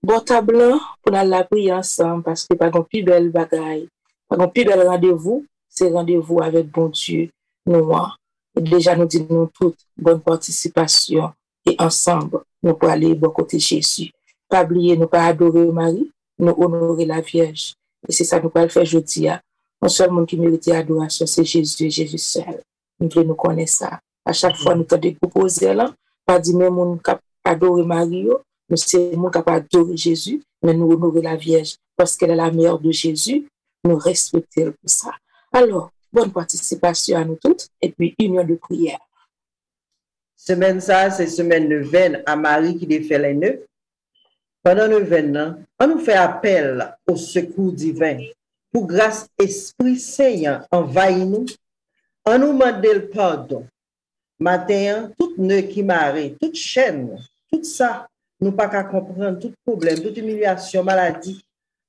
bon tableau pour la prier ensemble parce que pas de plus belle bagaille, pas de plus bel rendez-vous, c'est rendez-vous avec bon Dieu, nous. Déjà, nous disons toutes bonne participation et ensemble, nous pour aller bon côté Jésus. Pas oublier, nous pas adorer Marie, nous honorer la Vierge. Et c'est ça que nous allons faire aujourd'hui. Un seul monde qui mérite l'adoration, c'est Jésus et Jésus seul. Nous voulons nous connaître ça. À chaque fois, nous t'avons proposé là, pas dire même monde qui adorer Marie, nous c'est monde qui adorer Jésus, mais nous honorer la Vierge parce qu'elle est la mère de Jésus. Nous respectons pour ça. Alors, bonne participation à nous toutes et puis union de prière. Semaine ça, c'est semaine neuvaine à Marie qui défait les nœuds. Pendant neuvaine, on nous fait appel au secours divin. Pour grâce Esprit Saint envahit nous, on nous demande le pardon. Matin, tout nœud qui m'arrête, toute chaîne, tout ça, nous pas qu'à comprendre, tout problème, toute humiliation, maladie.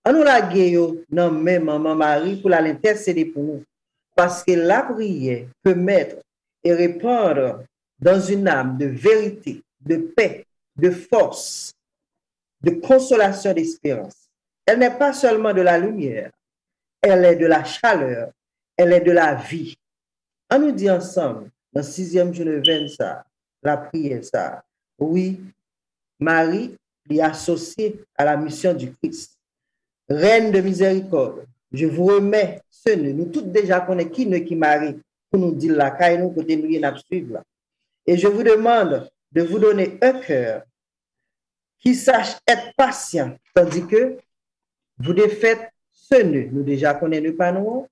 On nous la gueule non même maman Marie pour l'intercéder pour nous. Parce que la prière peut mettre et répandre dans une âme de vérité, de paix, de force, de consolation, d'espérance. Elle n'est pas seulement de la lumière, elle est de la chaleur, elle est de la vie. On nous dit ensemble, dans 6e jour de 20, ça, la prière, ça, oui, Marie est associée à la mission du Christ. Reine de miséricorde, je vous remets ce nœud. Nous tous déjà connaissons qui nœud qui Marie pour nous dire la caille, nous côté nous y suivre. Et je vous demande de vous donner un cœur qui sache être patient, tandis que vous défaites ce nœud. Nous déjà connaissons pas nous.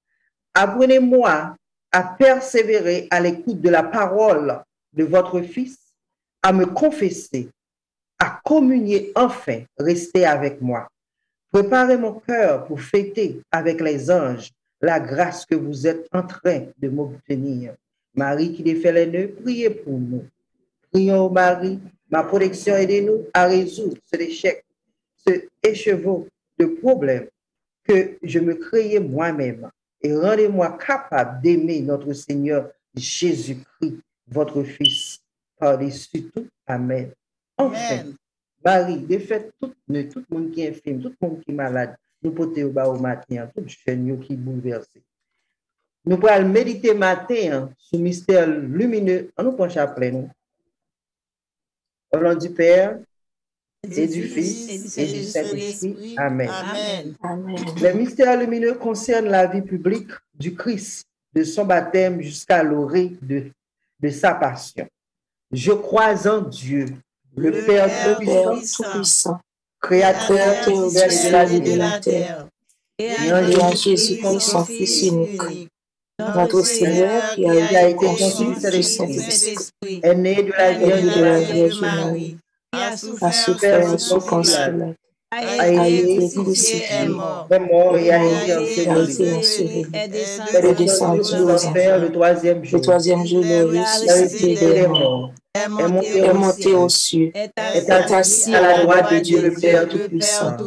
Apprenez-moi à persévérer à l'écoute de la parole de votre Fils, à me confesser, à communier enfin, restez avec moi. Préparez mon cœur pour fêter avec les anges la grâce que vous êtes en train de m'obtenir. Marie qui défait les nœuds, priez pour nous. Prions, Marie, ma protection, aidez-nous à résoudre cet échec, ce écheveau de problèmes que je me créais moi-même. Et rendez-moi capable d'aimer notre Seigneur Jésus-Christ, votre Fils, par-dessus tout. Amen. Enfin, Marie, défait tout le monde qui est infirme, tout le monde qui est malade, nous porter au bas au matin, tout jeune qui est bouleversé. Nous pourrons méditer matin sur le mystère lumineux. On nous penche après nous. Au nom du Père, et du Fils, et du Saint-Esprit. Amen. Amen. Le mystère lumineux concerne la vie publique du Christ, de son baptême jusqu'à l'orée de sa passion. Je crois en Dieu, le Père Tout-Puissant, Créateur de la vie et de la terre, et en Jésus-Christ, son Fils unique, notre Seigneur qui a été conçu du Saint-Esprit, est né de la Vierge Marie, a souffert sous Ponce Pilate, a été crucifié, est mort et a été enseveli, est descendu aux enfers le troisième jour, il est ressuscité des morts, est monté aux cieux, est assis à la droite de Dieu le Père Tout-Puissant,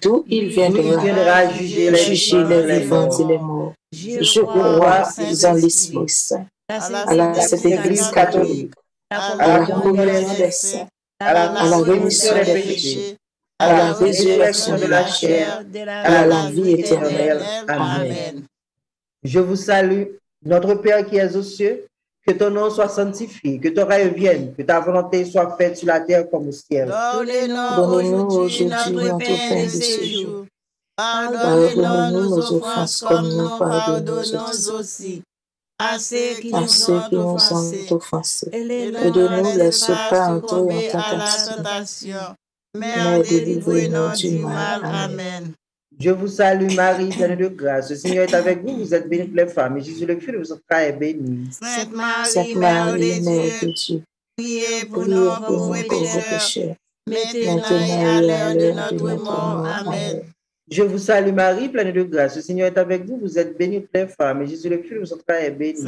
d'où il viendra juger les vivants et les morts. Je crois en l'Esprit Saint, à la Sainte Église catholique, à la communion des saints, à la rémission des péchés, à la résurrection de la chair, à la vie éternelle. Amen. Je vous salue, notre Père qui es aux cieux, que ton nom soit sanctifié, que ton règne vienne, que ta volonté soit faite sur la terre comme au ciel. Donne-nous aujourd'hui notre pain de ce jour. Pardonne-nous nos offenses comme nous pardonnons aussi à ceux qui nous ont offensés. Et ne nous laisse pas entrer en tentation, mais délivre-nous du mal. Amen. Je vous salue Marie, pleine de grâce. Le Seigneur est avec vous, vous êtes bénie toutes les femmes, et Jésus, le fruit de votre entrailles, est béni. Sainte Marie, Mère de Dieu, priez pour nous pauvres pécheurs, maintenant et à l'heure de notre mort. Amen. Je vous salue Marie, pleine de grâce. Le Seigneur est avec vous, vous êtes bénie toutes les femmes, et Jésus, le fruit de votre entrailles, est béni.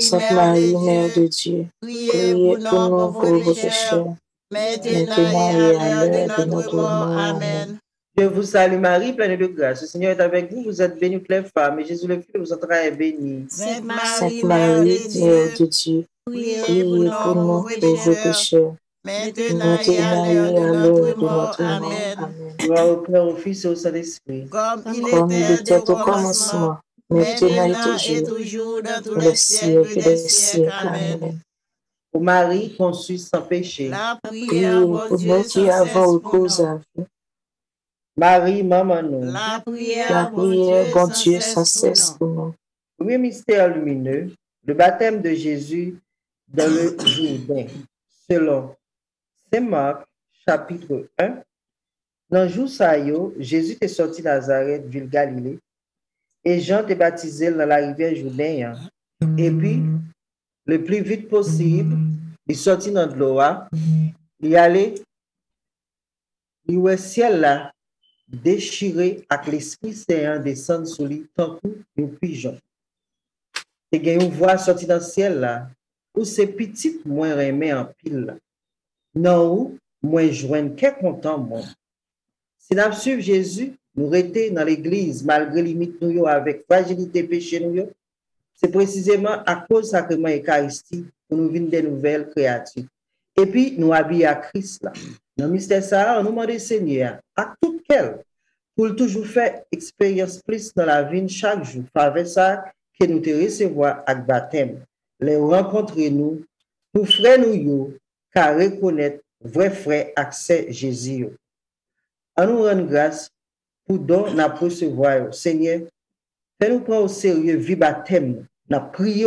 Sainte Marie, Mère de Dieu, priez pour nous pauvres pécheurs, maintenant et à l'heure de notre mort. Amen. Je vous salue Marie, pleine de grâce. Le Seigneur est avec vous, vous êtes bénie toutes les femmes, et Jésus, le fruit de vos entrailles, est béni. Sainte Marie, Mère de Dieu, priez pour nous pauvres pécheurs, maintenant et à l'heure de notre mort. Gloire au Père, au Fils et au Saint-Esprit. Comme Comme il était au commencement, maintenant et toujours, dans tous dans les les siècles siècles des des siècles. siècles. Amen. Amen. Ô Marie, conçue sans péché. La Priez prière, bon pour Dieu, nous qui sans avons cesse pour recours nous. à vous. Marie, maman nous. La La prière, prière, bon Dieu, sans sans cesse cesse pour pour nous. Premier mystère lumineux, le baptême de Jésus dans le Jourdain. Selon Saint Marc, chapitre 1. Dans le jour ça yo, Jésus est sorti de Nazareth, ville Galilée, et Jean est baptisé dans la rivière Jourdain. Et puis, le plus vite possible, il sortit dans de l'eau, il allait, il voit le ciel là, déchiré avec l'Esprit Saint descendre sur lui, tant qu'un pigeon. Et il y a une voix sortie dans le ciel là, où c'est petit, moins remet en pile là. Non, où, moins joindre, qu'est content, moi. Si nous suivons Jésus, nous restons dans l'église, malgré les limites nous avec fragilité péché nous, c'est précisément à cause du sacrement Eucharistie que nous venons des nouvelles créatures. Et puis, nous habillons à Christ là. Dans le mystère ça, on nous demande Seigneur, à tout quel, pour toujours faire expérience plus dans la vie chaque jour, avec ça que nous te recevoir avec baptême, les rencontrer nous, pour frère nous, car reconnaître vrai frère accès Jésus. À nous rendre grâce pour don n'a recevoir. Seigneur, fais-nous prendre au sérieux vie baptême. N'a prié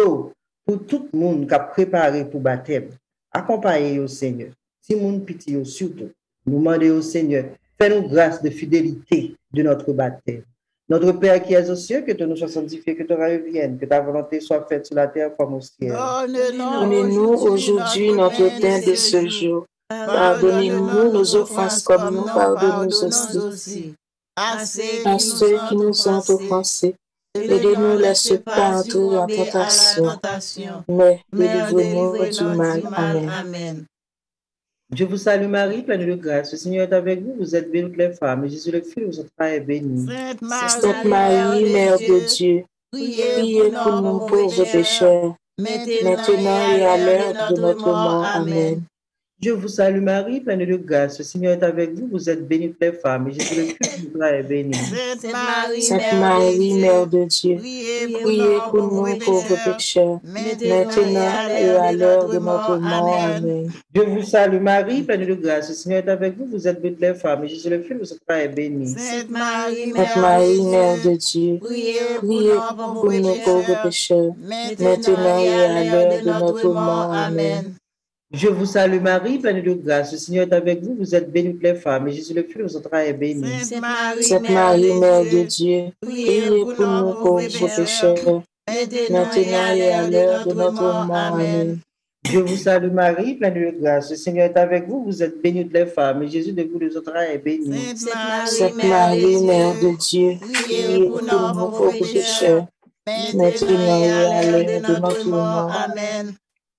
pour tout le monde qui a préparé pour baptême. Accompagnez au Seigneur. Si mon pitié surtout, nous demandons au Seigneur, fais-nous grâce de fidélité de notre baptême. Notre Père qui es aux cieux, que ton nom soit sanctifié, que ton règne vienne, que ta volonté soit faite sur la terre comme au ciel. Donnez-nous aujourd'hui notre pain de ce jour. Pardonnez-nous nos offenses comme nous pardonnons aussi à ceux qui nous ont offensés. Et ne nous laisse pas entrer en tentation, mais délivre-nous du mal. Amen. Je vous salue Marie, pleine de grâce. Le Seigneur est avec vous. Vous êtes bénie toutes les femmes. Et Jésus, le fruit de votre entrailles, est béni. Sainte Marie, Mère de Dieu, priez pour nous pauvres pécheurs, maintenant et à l'heure de notre mort. Amen. Je vous salue Marie, pleine de grâce. Le Seigneur est avec vous. Vous êtes bénie toutes les femmes. Et Jésus, le fruit de votre entrailles, est béni. Sainte Marie, Mère de Dieu, priez pour nous pauvres pécheurs, maintenant et à l'heure de notre mort. Amen. Je vous salue Marie, pleine de grâce. Le Seigneur est avec vous. Vous êtes bénie toutes les femmes. Et Jésus, le fruit de votre entrailles, est béni. Sainte Marie, Mère de Dieu, priez pour nous pauvres pécheurs, maintenant et à l'heure de notre mort. Amen. Je vous salue Marie, pleine de grâce. Le Seigneur est avec vous. Vous êtes bénie toutes les femmes. Et Jésus, le fruit de votre entrailles, est béni. Sainte Marie, Mère de Dieu, priez pour nous pauvres pécheurs, maintenant et à l'heure de notre mort. Amen. Je vous salue Marie, pleine de grâce. Le Seigneur est avec vous. Vous êtes bénie toutes les femmes. Et Jésus, le fruit de votre entrailles, est béni. Sainte Marie, Mère de Dieu, priez pour nous pauvres pécheurs, maintenant et à l'heure de notre mort. Amen.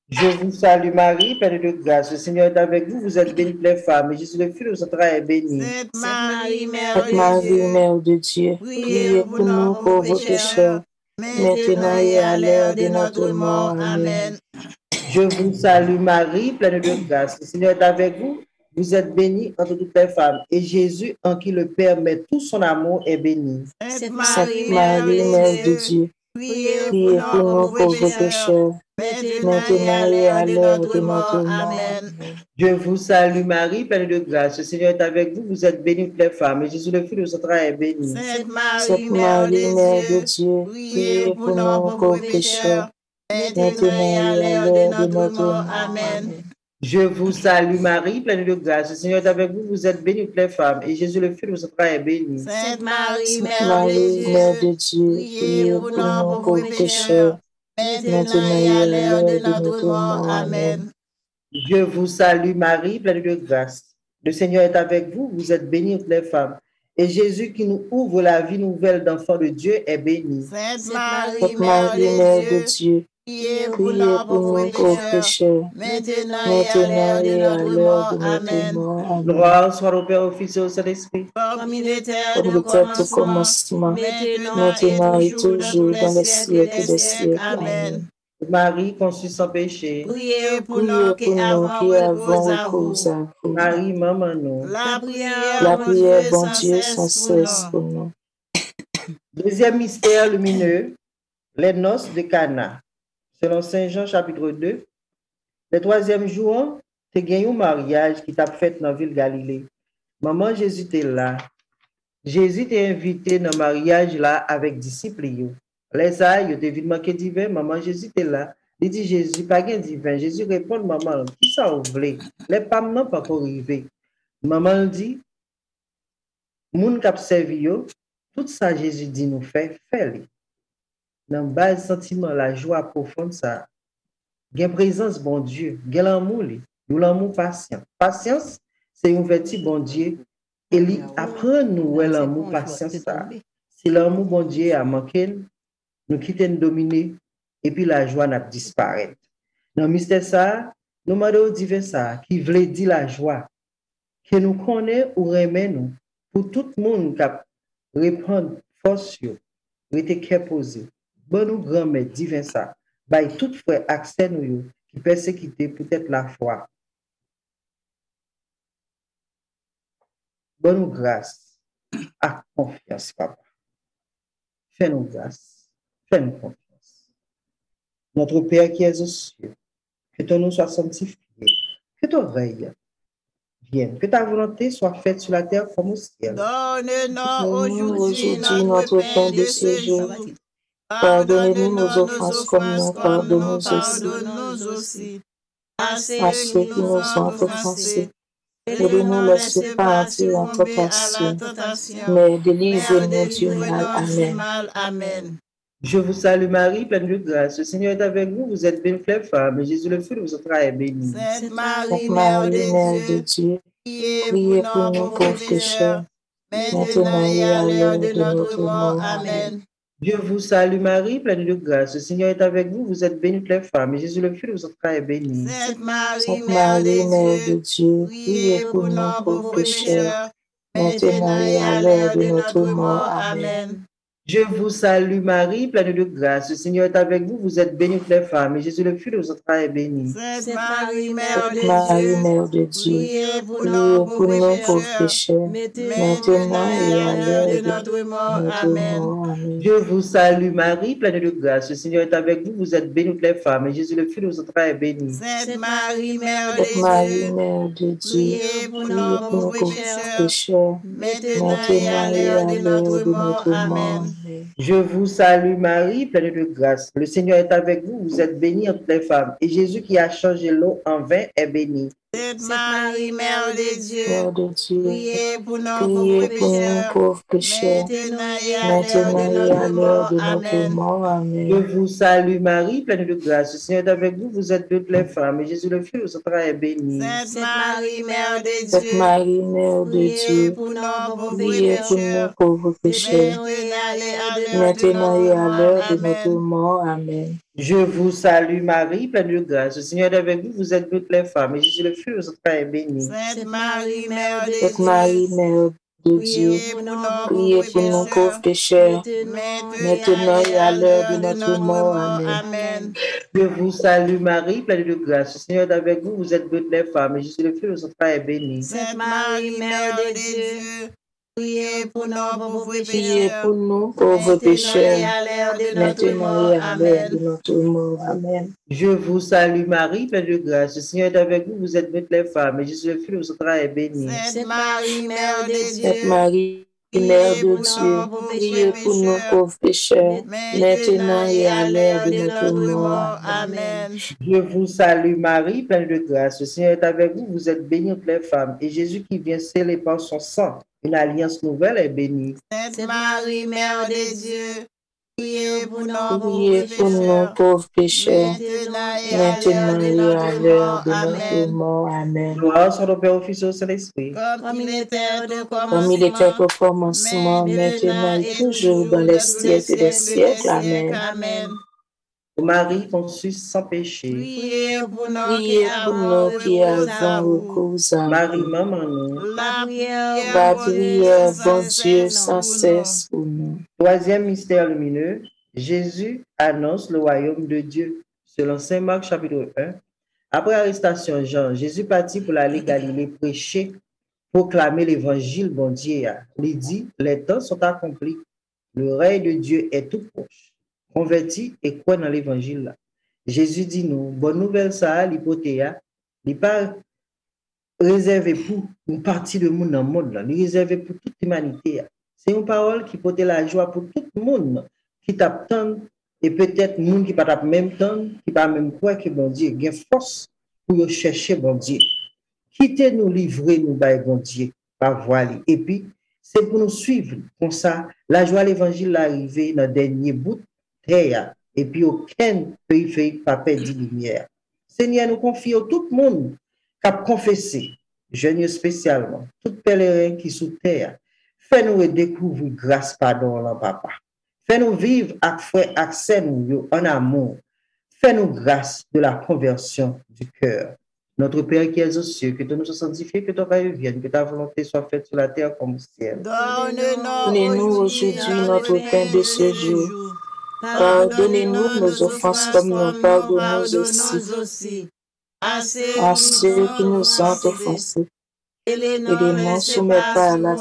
Je vous salue Marie, pleine de grâce. Le Seigneur est avec vous. Vous êtes bénie toutes les femmes. Et Jésus, le fruit de votre entrailles, est béni. Sainte Marie, Mère de Dieu, priez pour nous pauvres pécheurs, maintenant et à l'heure de notre mort. Amen. Je vous salue Marie, pleine de grâce. Le Seigneur est avec vous. Vous êtes bénie entre toutes les femmes. Et Jésus, en qui le Père met tout son amour, est béni. Sainte Marie, Mère de Dieu, priez pour nous pauvres pécheurs, maintenant et à l'heure de notre mort. Amen. Je vous salue Marie, pleine de grâce. Le Seigneur est avec vous. Vous êtes bénie toutes les femmes. Et Jésus, le fruit de votre entrailles, est béni. Sainte Marie, Mère de Dieu, priez pour nous pauvres pécheurs, maintenant et à l'heure de notre mort. Amen. Je vous salue Marie, pleine de grâce. Le Seigneur est avec vous. Vous êtes bénie toutes les femmes. Et Jésus, le fruit de votre entrailles, est béni. Sainte Marie, Mère de Dieu, priez pour nous pauvres pécheurs, maintenant et à l'heure de notre mort. Amen. Je vous salue Marie, pleine de grâce. Le Seigneur est avec vous. Vous êtes bénie toutes les femmes. Et Jésus qui nous ouvre la vie nouvelle d'enfant de Dieu est béni. Sainte Marie, Mère de Dieu, priez pour nous pauvres pécheurs, maintenant et à l'heure de notre mort. Amen. Gloire soit au Père, au Fils et au Saint-Esprit. Comme il était au commencement, maintenant et toujours, dans les siècles des siècles. Amen. Marie conçue sans péché. Priez pour Priez nous pour qui nous avons qui avons recours à recours vous. à vous. Marie, maman nous. La La prière, prière, bon bon Dieu, sans cesse pour nous. Deuxième mystère lumineux, les noces de Cana. Selon Saint Jean chapitre 2, le troisième jour, tu as gagné un mariage qui t'a fait dans la ville de Galilée. Maman Jésus était là. Jésus t'a invité dans le mariage là avec disciples. Les aïeux, il devait manquer divin, maman Jésus était là. Il dit Jésus, pas de divin. Jésus répond, maman, qui ça vous voulez? Les femmes n'ont pas encore arrivé. Maman dit, moun kap servi yo, tout ça Jésus dit nous fait, fais-le. Dans le bas sentiment, la joie profonde, ça, gen présence bon Dieu, gen l'amour, l'amour patient. Patience, c'est une vertu bon Dieu. Et il apprend nous l'amour patient, ça. Si l'amour bon Dieu a manqué, nous quittons dominer, et puis la joie n'a disparaît. Dans le mystère, ça, nous demandons divin ça, qui veut dire la joie, que nous connaissons ou remet nous, pour tout le monde qui répond force, rete cœur posé. Bon nous grand-mère divin ça, by tout frère accès nous qui persécuté peut-être la foi. Bonne nous grâce, à confiance, papa. Fais-nous grâce, fais-nous confiance. Notre Père qui es aux cieux, que ton nom soit sanctifié, que ton règne vienne, que ta volonté soit faite sur la terre comme au ciel. Donne-nous Aujourd'hui aujourd'hui notre pain de ce jour. Pardonnez-nous nos offenses comme nous pardonnons aussi. à ceux qui nous ont offensés. Et ne nous laisse pas entrer en tentation, mais délivre-nous du mal. Amen. Je vous salue Marie, pleine de grâce. Le Seigneur est avec vous, vous êtes bénie toutes les femmes, et Jésus, le fruit de vos entrailles, est béni. Sainte Marie, Sainte Mère Marie, Mère de de Dieu, Dieu, priez pour nous pauvres pécheurs, maintenant et à l'heure de notre mort. Amen. Je vous salue Marie, pleine de grâce. Le Seigneur est avec vous, vous êtes bénie toutes les femmes, et Jésus, le fruit de vos entrailles, est béni. Sainte Marie, Sainte Mère Marie, Mère de de Dieu, priez pour nous pauvres pécheurs, maintenant et à l'heure de notre mort. Amen. Je vous salue Marie, pleine de grâce. Le Seigneur est avec vous, vous êtes bénie toutes les femmes, et Jésus, le fruit de vos entrailles, est béni. Sainte Marie, Mère Sainte Marie, Mère de Dieu, priez pour priez nous pour nous pauvres pécheurs, maintenant et à l'heure de notre mort. notre Amen. mort. Amen. Je vous salue Marie, pleine de grâce. Le Seigneur est avec vous, vous êtes bénie toutes les femmes, et Jésus, le fruit de vos entrailles, est béni. Sainte Marie, Mère Sainte Marie, de Dieu, Mère de Dieu, priez pour priez nous pour nous pauvres pauvres pécheurs, pécheurs, maintenant et à l'heure de notre mort. Amen. Je vous salue Marie, pleine de grâce. Le Seigneur est avec vous, vous êtes bénie entre les femmes, et Jésus qui a changé l'eau en vin est béni. Sainte Marie, Mère de Dieu, Mère de Dieu, priez pour nous priez pauvres pour nous pécheurs, pauvres pécheurs, maintenant et à maintenant et à l'heure de l'heure de notre mort. notre Amen. mort. Amen. Je vous salue Marie, pleine de grâce. Le Seigneur est avec vous, vous êtes bénie entre les femmes, et Jésus, le fruit de vos entrailles, est béni. Sainte Marie, Mère de Sainte Dieu, Marie, Mère de priez Dieu, pour nous pauvres priez pour nous pécheurs, pauvres pécheurs, maintenant et à l'heure de notre mort. Amen. Je vous salue Marie, pleine de grâce. Le Seigneur est avec vous, vous êtes bénie entre les femmes, et Jésus, le fruit de vos entrailles, est béni. Sainte Marie, Mère de Sainte Dieu, Marie, Mère de Dieu, priez pour nous pauvres pécheurs, maintenant et à l'heure de notre mort. Amen. Je vous salue Marie, pleine de grâce. Le Seigneur est avec vous, vous êtes bénie entre les femmes, et Jésus, le fruit de vos entrailles, est béni. Sainte Marie, Mère de Dieu, priez pour nous pauvres Priez pécheurs, pour nous pauvres pécheurs, et à l'heure de notre maintenant et mort. à l'heure de Amen. notre mort. Amen. Je vous salue Marie, pleine de grâce. Le Seigneur est avec vous, vous êtes bénie entre les femmes, et Jésus, le fruit de vos entrailles, est béni. Sainte Marie, Mère de Sainte Dieu, Marie, Mère de Dieu, priez pour nous pauvres pécheurs, maintenant et à l'heure de notre mort. Amen. Je vous salue Marie, pleine de grâce. Le Seigneur est avec vous, vous êtes bénie entre les femmes, et Jésus qui vient sceller par son sang une alliance nouvelle est béni. Sainte Marie, Mère de Dieu, priez pour nous Priez pauvres pour nous pécheurs, pauvres pécheurs, maintenant et maintenant à et à l'heure l'heure de de notre notre mort. mort. Amen. Gloire soit au Père, au Fils et au Saint-Esprit. Comme il était au Comme il était commencement, au commencement, maintenant et toujours, dans les siècles des siècles. Amen. Amen. Marie conçue sans péché. Priez pour nous Priez pour nous qui avons recours à Marie, vous. maman, nous. La La prière, bon Dieu, sans cesse pour nous. Troisième mystère lumineux, Jésus annonce le royaume de Dieu. selon Saint Marc chapitre 1. Après l'arrestation de Jean, Jésus partit pour aller Galilée prêcher, proclamer l'évangile bon Dieu. Il dit, les temps sont accomplis, le règne de Dieu est tout proche. Convertis et crois dans l'évangile. Jésus dit nous, bonne nouvelle ça, l'hypothèse, il n'est pas réservé pour une partie du monde dans le monde, il est réservé pour toute l'humanité. C'est une parole qui porte la joie pour tout le monde qui t'attend et peut-être le monde qui pas même temps, qui pas même croire que bon Dieu, il y a force pour chercher bon Dieu. Quittez nous livrer nous by bon Dieu par voile. Et puis, c'est pour nous suivre comme ça, la joie de l'évangile arrivé dans le dernier bout de terre. Et puis, aucun pays fait pas perdre de lumière. Seigneur, nous confions tout le monde qui a confessé, jeunes spécialement, tout pèlerin qui sous terre. Fais-nous découvrir grâce, pardon, là, papa. Fais-nous vivre avec frère Axel en amour. Fais-nous grâce de la conversion du cœur. Notre Père qui es aux cieux, que ton nom soit sanctifié, que ton règne vienne, que ta volonté soit faite sur la terre comme au ciel. Donnez-nous aujourd'hui notre pain de ce jour. Pardonnez-nous nos offenses comme nous pardonnons aussi à ceux qui nous ont offensés. Et ne nous soumets pas à la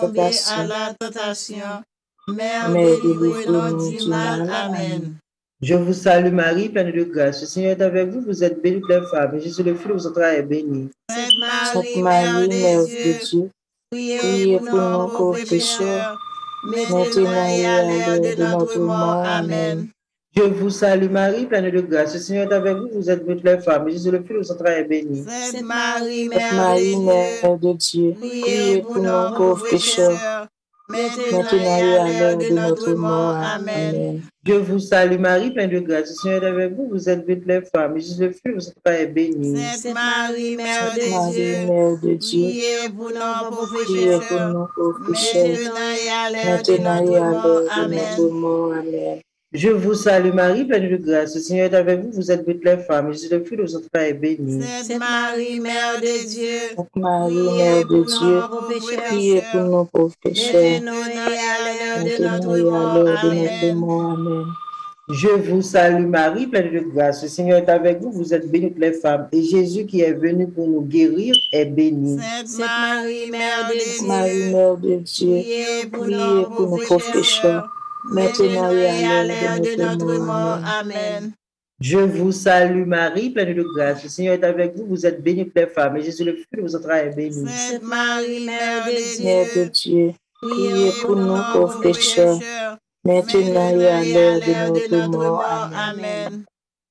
tentation, mais délivre-nous du mal. Amen. Je vous salue Marie, pleine de grâce. Le Seigneur est avec vous, vous êtes bénie de les femmes, et Jésus, le fruit de vos entrailles, est béni. Sainte Marie, Mère de Dieu, priez pour nous pauvres pécheurs, maintenant et à l'heure de notre mort. Amen. Je vous salue Marie, pleine de grâce. Le Seigneur est avec vous, vous êtes bénie de les femmes, et Jésus, le fruit de vos entrailles, est béni. Sainte Marie, Mère de Dieu, priez pour nous pauvres pécheurs, maintenant et à l'heure de notre mort. Amen. Je vous salue Marie, pleine de grâce. Le Seigneur est avec vous, vous êtes bénie de les femmes, et Jésus, le fruit de vos entrailles, est béni. Sainte Marie, Mère de Dieu, priez pour nous pauvres pécheurs, maintenant et à l'heure de notre mort. Amen. Je vous salue Marie, pleine de grâce. Le Seigneur est avec vous, vous êtes bénie de les femmes, et Jésus, le fruit de vos entrailles, est béni. Sainte Marie, Mère de Dieu, Sainte Marie, Mère de Dieu, priez pour nous pauvres pécheurs, maintenant et à l'heure de maintenant notre et à l'heure de mort. notre mort. Amen. Je vous salue Marie, pleine de grâce. Le Seigneur est avec vous, vous êtes bénie de les femmes, et Jésus qui est venu pour nous guérir est béni. Sainte Marie, Mère de Marie, Mère de Dieu, priez pour priez nous pour nous pauvres pauvres pécheurs, maintenant et à l'heure de de notre notre mort. mort. Amen. Je vous salue Marie, pleine de grâce. Le Seigneur est avec vous, vous êtes bénie de les femmes, et Jésus, le fruit de vos entrailles, est béni. Sainte Marie, Mère Mère de de Dieu, Dieu, priez pour nous pauvres pécheurs, maintenant et à l'heure l'heure de notre mort. Amen. Amen.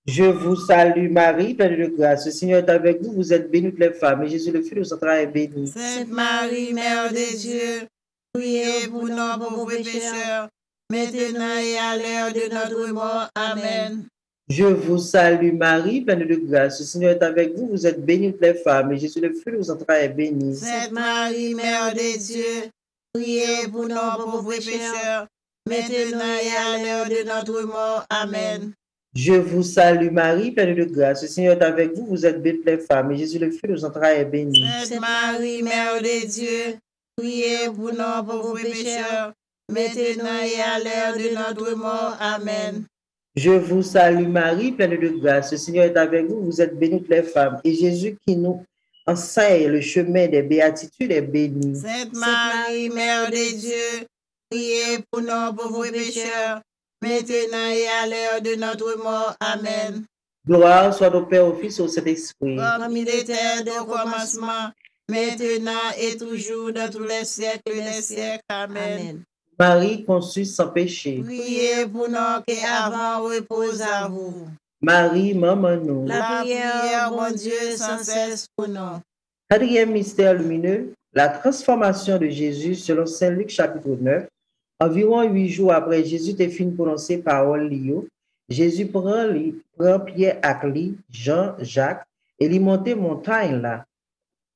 Je vous salue Marie, pleine de grâce. Le Seigneur est avec vous, vous êtes bénie de les femmes, et Jésus, le fruit de vos entrailles, est béni. Sainte Marie, Mère de Dieu, priez pour nous pauvres pécheurs, maintenant et à l'heure de notre mort. Amen. Je vous salue Marie, pleine de grâce. Le Seigneur est avec vous, vous êtes bénie de les femmes, et Jésus, le fruit de vos entrailles, est béni. Sainte Marie, Mère de Dieu, priez pour nous pauvres pécheurs, maintenant et à l'heure de notre mort. Amen. Je vous salue Marie, pleine de grâce. Le Seigneur est avec vous, vous êtes bénie de les femmes, et Jésus, le fruit de vos entrailles, est béni. Sainte Marie, Mère de Dieu, priez pour nous pauvres pécheurs, maintenant et à l'heure de notre mort. Amen. Je vous salue Marie, pleine de grâce. Le Seigneur est avec vous, vous êtes bénie de les femmes, et Jésus qui nous enseigne le chemin des béatitudes est béni. Sainte Marie, Mère de Dieu, priez pour nous pauvres pécheurs, maintenant et à l'heure de notre mort. Amen. Gloire soit au Père, au Fils et au Saint-Esprit. Comme il était au commencement, maintenant et toujours, dans tous les siècles des siècles. Amen. Marie conçue sans péché. Priez pour nous qui avons repose à vous. Marie, maman nous. La prière, mon Dieu, sans cesse pour nous. Quatrième mystère lumineux, la transformation de Jésus selon Saint Luc chapitre 9. Environ 8 jours après Jésus est fini de prononcer parole Lio, Jésus prend Pierre avec lui, Jean, Jacques, et lui monter montagne là,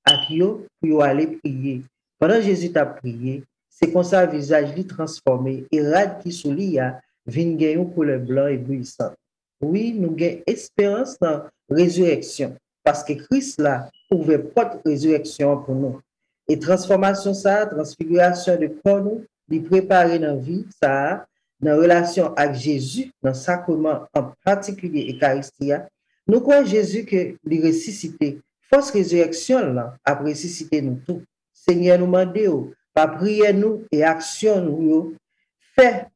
à Kyo, pour aller prier. Pendant Jésus t'a prié, c'est comme ça visage lui transformé, et rad qui sous lui a vin gagne couleur blanc et bruissant. Oui, nous gagnons espérance dans la résurrection, parce que Christ là ouvre porte résurrection pour nous. Et transformation ça, transfiguration de corps nous, lui préparer dans la vie, ça, dans la relation avec Jésus, dans le sacrement en particulier Eucharistie, Nous croyons Jésus que il ressuscité. Force résurrection là, a ressuscité nous tous. Seigneur, nous demandons, par prière nous et action nous, fait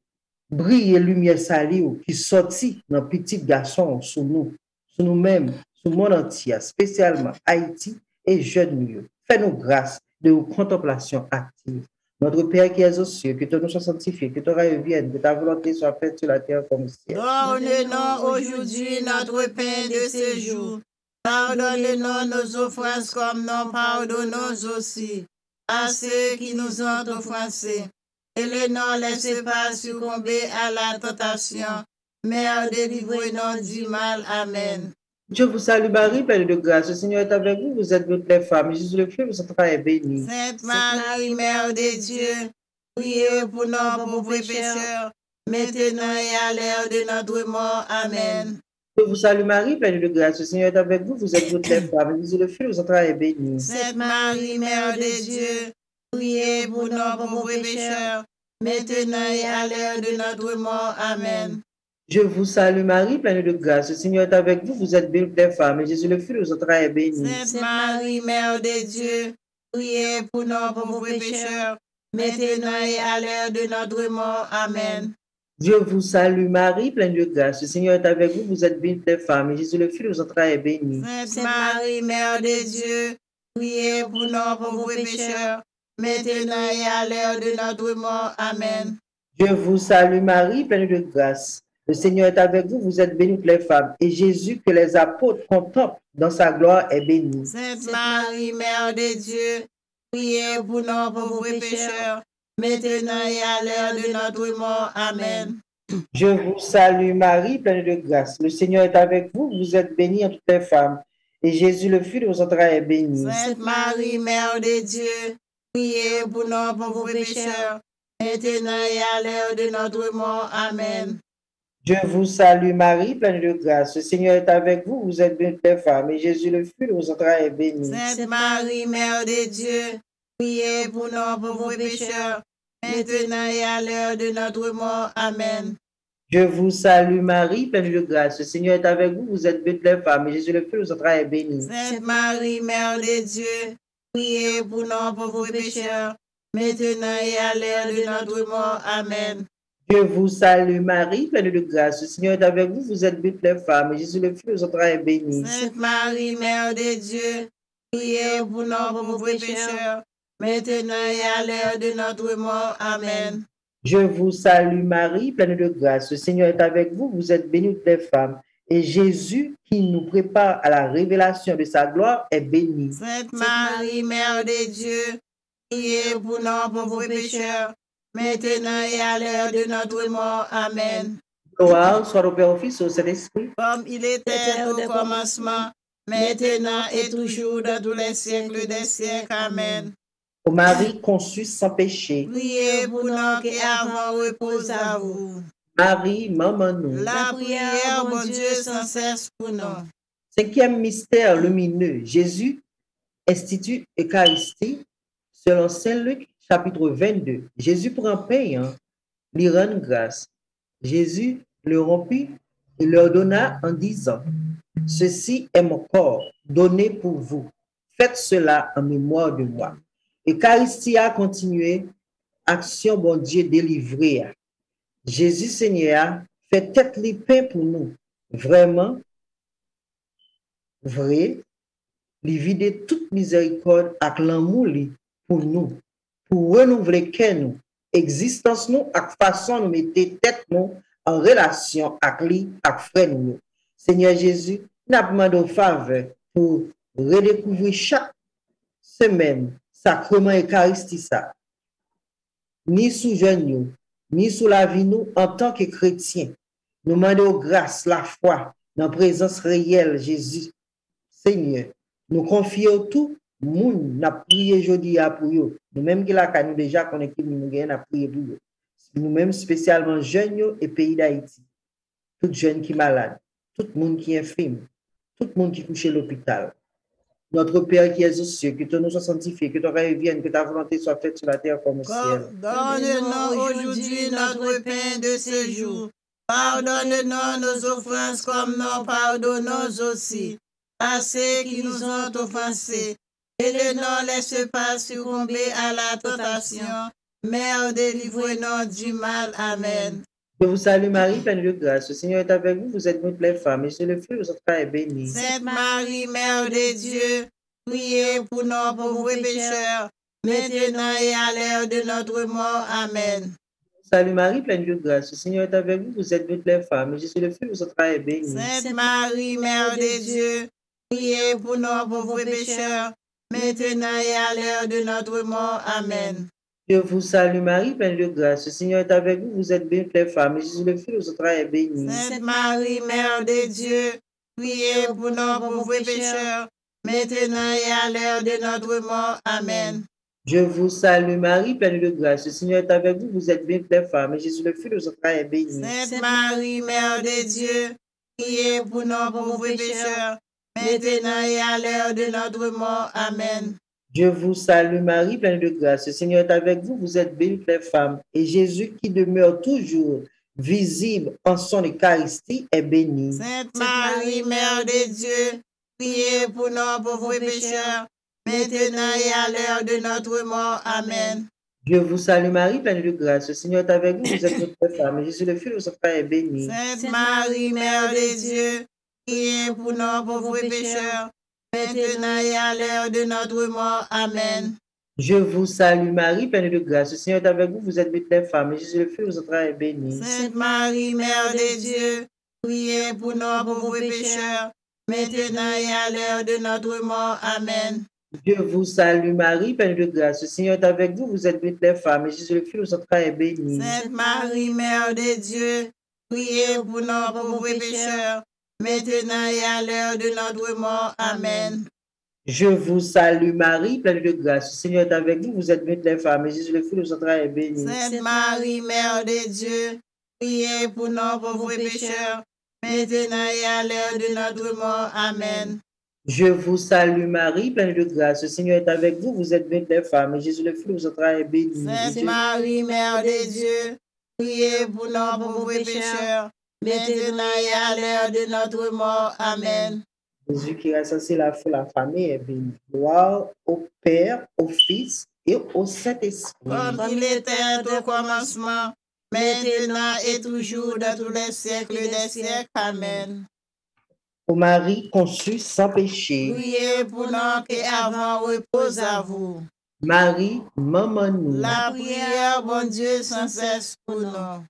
briller lumière salie qui sortit dans petit garçon sur nous-mêmes, sur le monde entier, spécialement Haïti et jeunes nous. Fais-nous grâce de vos contemplations actives. Notre Père qui es aux cieux, que ton nom soit sanctifié, que ton règne vienne, que ta volonté soit faite sur la terre comme au ciel. Donne-nous aujourd'hui notre pain de ce jour. Pardonne-nous nos offenses comme nous pardonnons aussi à ceux qui nous ont offensés. Et ne nous laisse pas succomber à la tentation, mais délivrez-nous du mal. Amen. Je vous salue Marie, pleine de grâce. Le Seigneur est avec vous. Vous êtes toutes les femmes. Jésus, le fruit de votre entrailles, est béni. Sainte Marie, Mère de Dieu, priez pour nous pauvres pécheurs, maintenant et à l'heure de notre mort. Amen. Je vous salue Marie, pleine de grâce. Le Seigneur est avec vous. Vous êtes toutes les femmes. Jésus, le fruit de votre entrailles, est béni. Sainte Marie, Mère de Dieu, priez pour nous pauvres pécheurs, maintenant et à l'heure de notre mort. Amen. Je vous salue Marie, pleine de grâce. Le Seigneur est avec vous. Vous êtes bénie des femmes. Et Jésus, le fruit de vos entrailles, est béni. Sainte Marie, Mère de Dieu, priez pour nous pauvres pécheurs, maintenant et à l'heure de notre mort. Amen. Je vous salue Marie, pleine de grâce. Le Seigneur est avec vous. Vous êtes bénie des femmes. Et Jésus, le fruit de vos entrailles, est béni. Sainte Marie, Mère de Dieu, priez pour nous pauvres pécheurs, maintenant et à l'heure de notre mort. Amen. Je vous salue Marie, pleine de grâce. Le Seigneur est avec vous, vous êtes bénie toutes les femmes. Et Jésus, que les apôtres contemplent dans sa gloire, est béni. Sainte Marie, Mère de Dieu, priez pour nous pauvres pécheurs, maintenant et à l'heure de notre mort. Amen. Je vous salue Marie, pleine de grâce. Le Seigneur est avec vous, vous êtes bénie entre toutes les femmes. Et Jésus, le fruit de vos entrailles, est béni. Sainte Marie, Mère de Dieu, priez pour nous pauvres pécheurs, maintenant et à l'heure de notre mort. Amen. Je vous salue Marie, pleine de grâce. Le Seigneur est avec vous, vous êtes bénie toutes les femmes. Et Jésus, le fruit de vos entrailles, est béni. Sainte Marie, Mère de Dieu, priez pour nous pauvres pécheurs, maintenant et à l'heure de notre mort. Amen. Je vous salue Marie, pleine de grâce. Le Seigneur est avec vous, vous êtes bénie toutes les femmes. Et Jésus, le fruit de vos entrailles, est béni. Sainte Marie, Mère de Dieu, priez pour nous pauvres pécheurs, maintenant et à l'heure de notre mort. Amen. Je vous salue Marie, pleine de grâce. Le Seigneur est avec vous, vous êtes bénie toutes les femmes. Et Jésus, le fruit de vos entrailles, est béni. Sainte Marie, Mère de Dieu, priez pour nous pauvres pécheurs, maintenant et à l'heure de notre mort. Amen. Je vous salue Marie, pleine de grâce. Le Seigneur est avec vous, vous êtes bénie toutes les femmes. Et Jésus, qui nous prépare à la révélation de sa gloire, est béni. Sainte Marie, Mère de Dieu, priez pour nous pauvres pécheurs, maintenant et à l'heure de notre mort. Amen. Gloire soit au Père, au Fils et au Saint-Esprit. Comme il était au commencement, maintenant et toujours dans tous les siècles des siècles. Amen. Ô Marie conçue sans péché, Priez pour nous qui avons repos à vous. Marie, maman nous. La prière, bon Dieu, sans cesse pour nous. Cinquième mystère lumineux, Jésus institue Eucharistie selon Saint Luc, chapitre 22. Jésus prend pain, lui rend grâce. Jésus le rompit et leur donna en disant, « Ceci est mon corps donné pour vous. Faites cela en mémoire de moi. » Eucharistie a continué, action bon Dieu délivrée. Jésus Seigneur fait tête les pain pour nous. Vraiment, vrai, lui vider toute miséricorde avec l'amour pour nous, pour renouveler que nous, existence nous, avec façon nous mettre tête nous en relation avec lui, avec frère nous. Seigneur Jésus, nous demandons faveur pour redécouvrir chaque semaine sacrement Eucharistie ça, ni sous jeune ni sous la vie nous en tant que chrétiens. Nous demandons grâce, la foi, dans la présence réelle Jésus. Seigneur, nous confions tout, moun n'a prié aujourd'hui pour eux. Nous-mêmes qui la nous déjà connectés, nous avons prié pour eux. Nous-mêmes spécialement jeunes et pays d'Haïti. Tout jeune qui est malade, tout le monde qui est infirme, tout le monde qui est couché à l'hôpital. Notre Père qui est aux cieux, que ton nom soit sanctifié, que ton règne vienne, que ta volonté soit faite sur la terre comme au ciel. Donne-nous aujourd'hui notre pain de ce jour. Pardonne-nous nos offenses comme nous pardonnons aussi à ceux qui nous ont offensés. Et ne nous laisse pas succomber à la tentation, mais délivre-nous du mal. Amen. Je vous salue Marie, pleine de grâce. Le Seigneur est avec vous. Vous êtes toutes les femmes, et c'est le fruit de votre entrailles est béni. Sainte Marie, Mère de Dieu, priez pour nos pauvres pécheurs, maintenant et à l'heure de notre mort. Amen. Salut Marie, pleine de grâce. Le Seigneur est avec vous. Vous êtes toutes les femmes, et Jésus, le fruit de votre entrailles est béni. Sainte Marie, Mère de Dieu, priez pour nos pauvres pécheurs, maintenant et à l'heure de notre mort. Amen. Je vous salue Marie, pleine de grâce. Le Seigneur est avec vous. Vous êtes toutes les femmes, et Jésus, le fruit de votre entrailles est béni. Sainte Marie, Mère de Dieu, priez pour nos pauvres pécheurs, maintenant et à l'heure de notre mort. Amen. Je vous salue Marie, pleine de grâce. Le Seigneur est avec vous. Vous êtes toutes les femmes, et Jésus, le fruit de votre entrailles est béni. Sainte Marie, Mère de Dieu, priez pour nos pauvres pécheurs, maintenant et à l'heure de notre mort. Amen. Je vous salue Marie, pleine de grâce. Le Seigneur est avec vous. Vous êtes bénie toutes les femmes. Et Jésus, qui demeure toujours visible en son Eucharistie, est béni. Sainte Marie, Mère de Dieu, priez pour nos pauvres pécheurs, maintenant et à l'heure de notre mort. Amen. Je vous salue Marie, pleine de grâce. Le Seigneur est avec vous. Vous êtes toutes les femmes. Et Jésus, le fruit de votre entrailles est béni. Sainte Marie, Mère de Dieu, priez pour nos pauvres pécheurs, maintenant et à l'heure de notre mort. Amen. Je vous salue Marie, pleine de grâce. Le Seigneur est avec vous. Vous êtes toutes les femmes. Et Jésus, le fruit de votre entrailles est béni. Sainte Marie, Mère de Dieu, priez pour nos pauvres pécheurs, maintenant et à l'heure de notre mort. Amen. Je vous salue Marie, pleine de grâce. Le Seigneur est avec vous. Vous êtes toutes les femmes. Et Jésus, le fruit de votre entrailles est béni. Sainte Marie, Mère de Dieu, priez pour nos pauvres pécheurs, maintenant et à l'heure de notre mort. Amen. Je vous salue Marie, pleine de grâce. Le Seigneur est avec vous. Vous êtes toutes les femmes. Et Jésus, le fruit de votre entrailles est béni. Sainte Marie, Mère de Dieu, priez pour nos pauvres pécheurs, maintenant et à l'heure de notre mort. Amen. Je vous salue Marie, pleine de grâce. Le Seigneur est avec vous. Vous êtes toutes les femmes. Et Jésus, le fruit de votre entrailles est béni. Sainte Marie, Mère de Dieu, priez pour nos pauvres pécheurs, maintenant et à l'heure de notre mort. Amen. Jésus qui a censé la foi, la famille est béni. Gloire au Père, au Fils et au Saint-Esprit. Comme il était au commencement, maintenant et toujours dans tous les siècles des siècles. Amen. Ô Marie conçue sans péché, Priez pour nous qui avons repos à vous. Marie, maman nous, La prière, bon Dieu, sans cesse pour nous.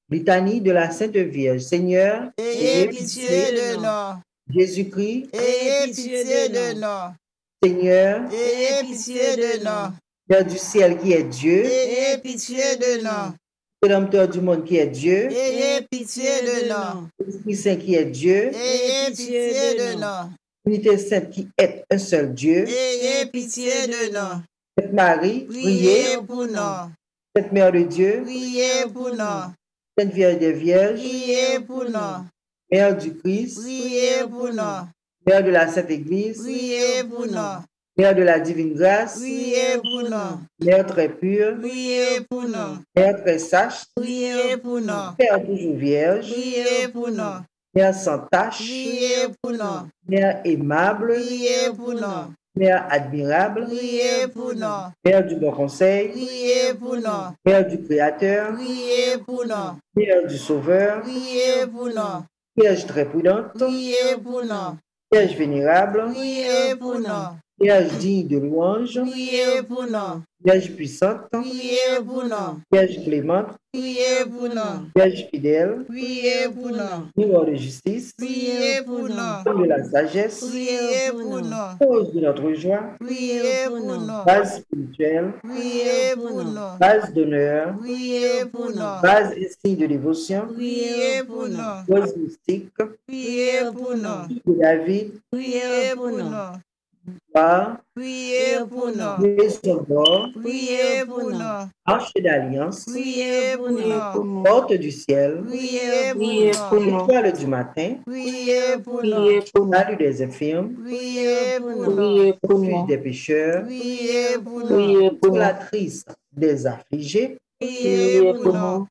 litanie de la Sainte Vierge, Seigneur, Ayez pitié de nous. Jésus-Christ, Ayez pitié de nous. Seigneur, Ayez pitié de nous. Père du ciel qui est Dieu, Ayez pitié de nous. Rédempteur du monde qui est Dieu, Ayez pitié de nous. Esprit Saint qui est Dieu, Ayez pitié de nous. Unité Sainte qui est un seul Dieu, Ayez pitié de nous. Sainte Marie, priez, Priez pour nous. Sainte Mère de Dieu, Priez pour nous. Sainte Vierge des Vierges, Priez pour nous. Mère du Christ, Priez pour nous. Mère de la Sainte Église, Priez pour nous. Mère de la Divine Grâce, Priez pour nous. Mère très pure, Priez pour nous. Mère très sage, Priez pour nous. Mère toujours vierge, Priez pour nous. Mère sans tache, Priez pour nous. Mère aimable, Priez pour nous. Mère admirable, Priez pour nous. Mère du bon conseil, Priez pour nous. Mère du Créateur, Priez pour nous. Mère du Sauveur, Priez pour nous. Vierge très prudente, Priez pour nous. Vierge vénérable, Priez pour nous. Vierge digne de louange, Priez pour nous. Vierge puissante, Priez pour nous. Vierge clémente, Priez pour nous. Vierge fidèle, Priez pour nous. miroir de justice, Priez pour nous. femme de la sagesse, Priez pour nous. cause de notre joie, Priez pour nous. base spirituelle, Priez pour nous. base d'honneur, Priez pour nous. base et signe de dévotion, Priez pour nous. cause mystique, Priez pour nous. de David, Priez pour nous. par Priez pour nous. maison d'or, Priez pour nous. arche d'alliance, Priez pour nous. porte du ciel, Priez Priez pour pour nous. nous. étoile du matin, Priez pour Priez nous. pour nous. salut des infirmes, Priez pour nous. Priez pour refuge nous. des pécheurs, Priez pour nous. Priez pour nous. consolatrice des affligés, Priez pour nous.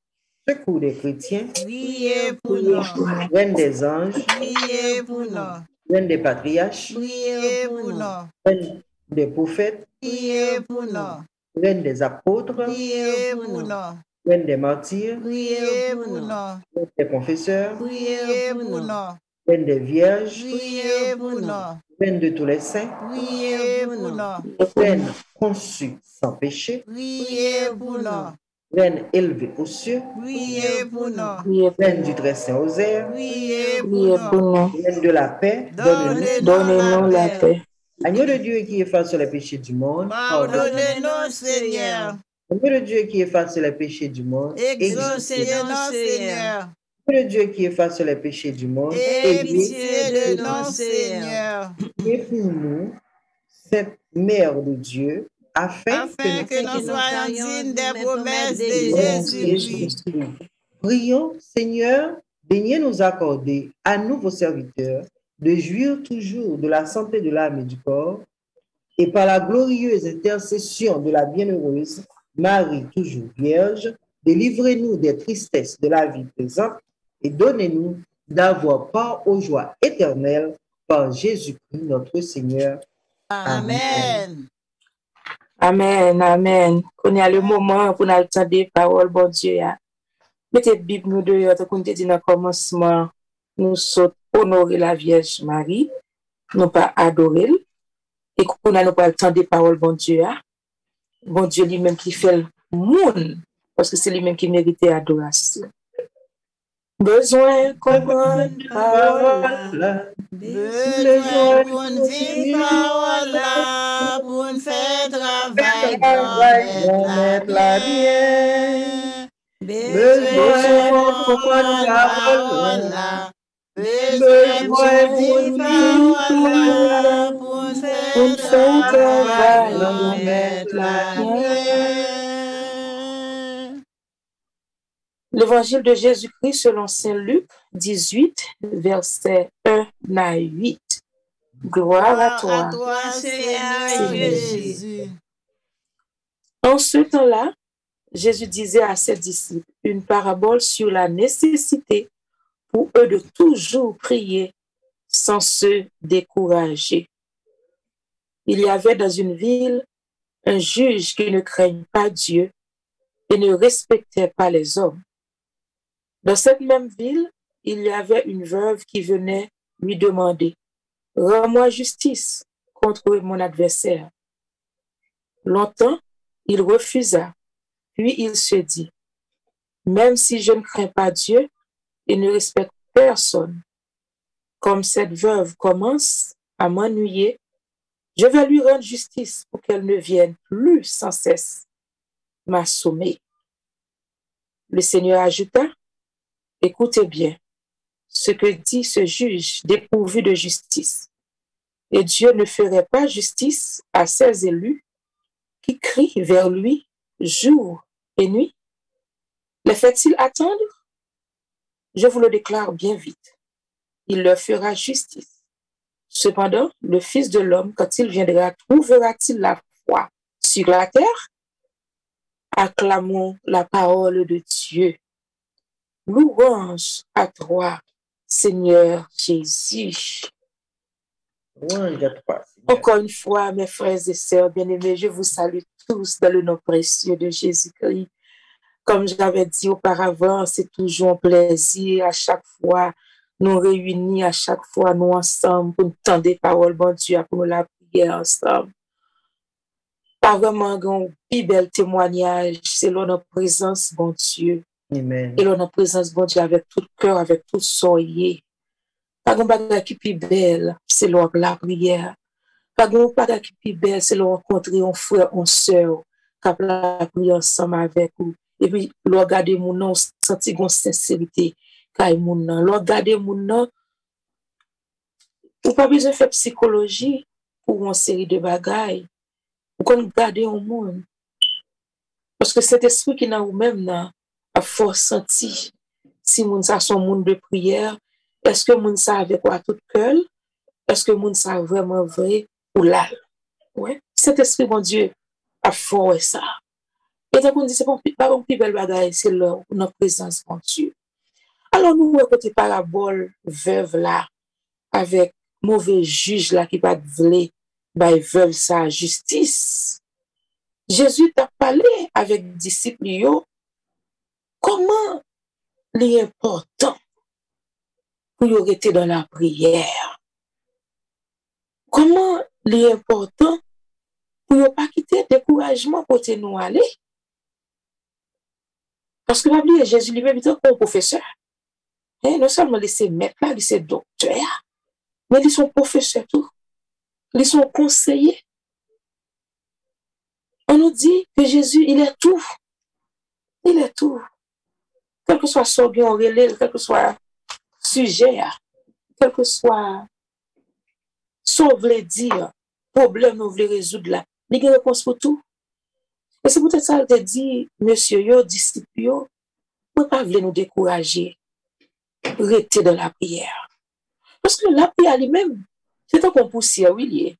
Secours des chrétiens, priez pour nous. Reine des anges, Priez pour nous. Reine des patriarches, Priez pour nous. Reine des prophètes, Priez pour nous. Reine des apôtres, Priez pour nous. Reine des martyrs, Priez pour nous. Reine des confesseurs, Priez pour nous. Reine des vierges, Priez pour nous. Reine de tous les saints, Priez pour nous. Reine conçue sans péché, Priez pour nous. Reine élevée aux cieux, Priez pour nous. Priez pour Reine nous. du très saint rosaire, Priez pour Priez pour nous. nous. Reine de la paix, donne-nous. Donnez-nous la paix. Agneau de Dieu qui efface les péchés du monde, Pardonnez-nous, Seigneur. Agneau de Dieu qui efface les péchés du monde, Exaucez-nous, Seigneur. Agneau de Dieu qui efface les péchés du monde, Aie pitié de nous, Seigneur. et pour nous, cette Mère de Dieu, afin Afin que nous soyons dignes des promesses de Jésus-Christ. Prions, Seigneur, daignez nous accorder, à nous vos serviteurs, de jouir toujours de la santé de l'âme et du corps, et par la glorieuse intercession de la bienheureuse Marie, toujours vierge, délivrez-nous des tristesses de la vie présente et donnez-nous d'avoir part aux joies éternelles par Jésus-Christ notre Seigneur. Amen. Amen, amen. Qu'on y a le moment pour nous entendre parole, bon Dieu. Mettez Bible nous dehors, comme on dit dans le commencement, nous sommes honorer la Vierge Marie, non pas adorer, et qu'on a nous pas le temps des paroles, bon Dieu. Bon Dieu lui-même qui fait le monde, parce que c'est lui-même qui mérite adoration. Besoin comprendre parole, Besoin pour nous dire parole là, pour nous faire travail pour mettre la bien. Besoin pour comprendre parole là. Besoin pour dire parole là, pour nous faire travail pour mettre la bien. L'évangile de Jésus-Christ selon Saint Luc 18, versets 1 à 8. Gloire à toi, Seigneur Jésus. En ce temps-là, Jésus disait à ses disciples une parabole sur la nécessité pour eux de toujours prier sans se décourager. Il y avait dans une ville un juge qui ne craignait pas Dieu et ne respectait pas les hommes. Dans cette même ville, il y avait une veuve qui venait lui demander « Rends-moi justice contre mon adversaire. » Longtemps, il refusa, puis il se dit « Même si je ne crains pas Dieu et ne respecte personne, comme cette veuve commence à m'ennuyer, je vais lui rendre justice pour qu'elle ne vienne plus sans cesse m'assommer. » Le Seigneur ajouta « Écoutez bien ce que dit ce juge dépourvu de justice. Et Dieu ne ferait pas justice à ses élus qui crient vers lui jour et nuit. Les fait-il attendre? Je vous le déclare bien vite. Il leur fera justice. Cependant, le Fils de l'homme, quand il viendra, trouvera-t-il la foi sur la terre? Acclamons la parole de Dieu. Louange à toi, Seigneur Jésus. Louange à toi, Seigneur. Encore une fois, mes frères et sœurs bien-aimés, je vous salue tous dans le nom précieux de Jésus-Christ. Comme j'avais dit auparavant, c'est toujours un plaisir à chaque fois nous réunir, à chaque fois nous ensemble pour nous tendre des paroles, bon Dieu, pour nous la prier ensemble. Pas vraiment un plus bel témoignage, c'est notre présence, bon Dieu. Amen. Et notre présence, bon Dieu, avec tout cœur, avec tout soyer. Pas de bagage qui plus belle, c'est la prière. Pas de bagage qui plus belle, c'est rencontrer un frère, une sœur, qui a la prière ensemble avec vous. Et puis, regarder mon nom, sentir une sincérité, quand mon nom, regarder mon nom, ou pas besoin de faire psychologie pour une série de bagailles, ou qu'on garde au monde. Parce que cet esprit qui n'a ou même a fort senti, si moun sa son monde de prière, est-ce que moun sa avec quoi tout cœur? Est-ce que moun sa vraiment vrai ou là? Ouais. Cet esprit, mon Dieu, a fort ça. Et donc, on dit, c'est pas un plus belle bagaille, c'est notre présence en Dieu. Alors, nous, côté parabole, veuve là, avec mauvais juge là, qui va vouloir, bah, veuve sa justice. Jésus t'a parlé avec disciples, comment il est important pour y rester dans la prière. Comment il est important pour ne pas quitter le découragement pour nous aller. Parce que l'Bible, Jésus lui-même était un professeur. Et non seulement laisser maître là, laisser docteur, mais ils sont professeurs tout. Ils sont conseillers. On nous dit que Jésus, il est tout. Il est tout. Quel que soit son bien relais, quel que soit sujet, quel que soit ce qu'on veut dire, problème qu'on veut résoudre là, il y a une réponse pour tout. Et c'est peut-être ça que dit, monsieur, yo, disciple, yo, ne pas nous décourager, rester dans la prière. Parce que la prière lui-même, c'est un qu'on poussière, oui,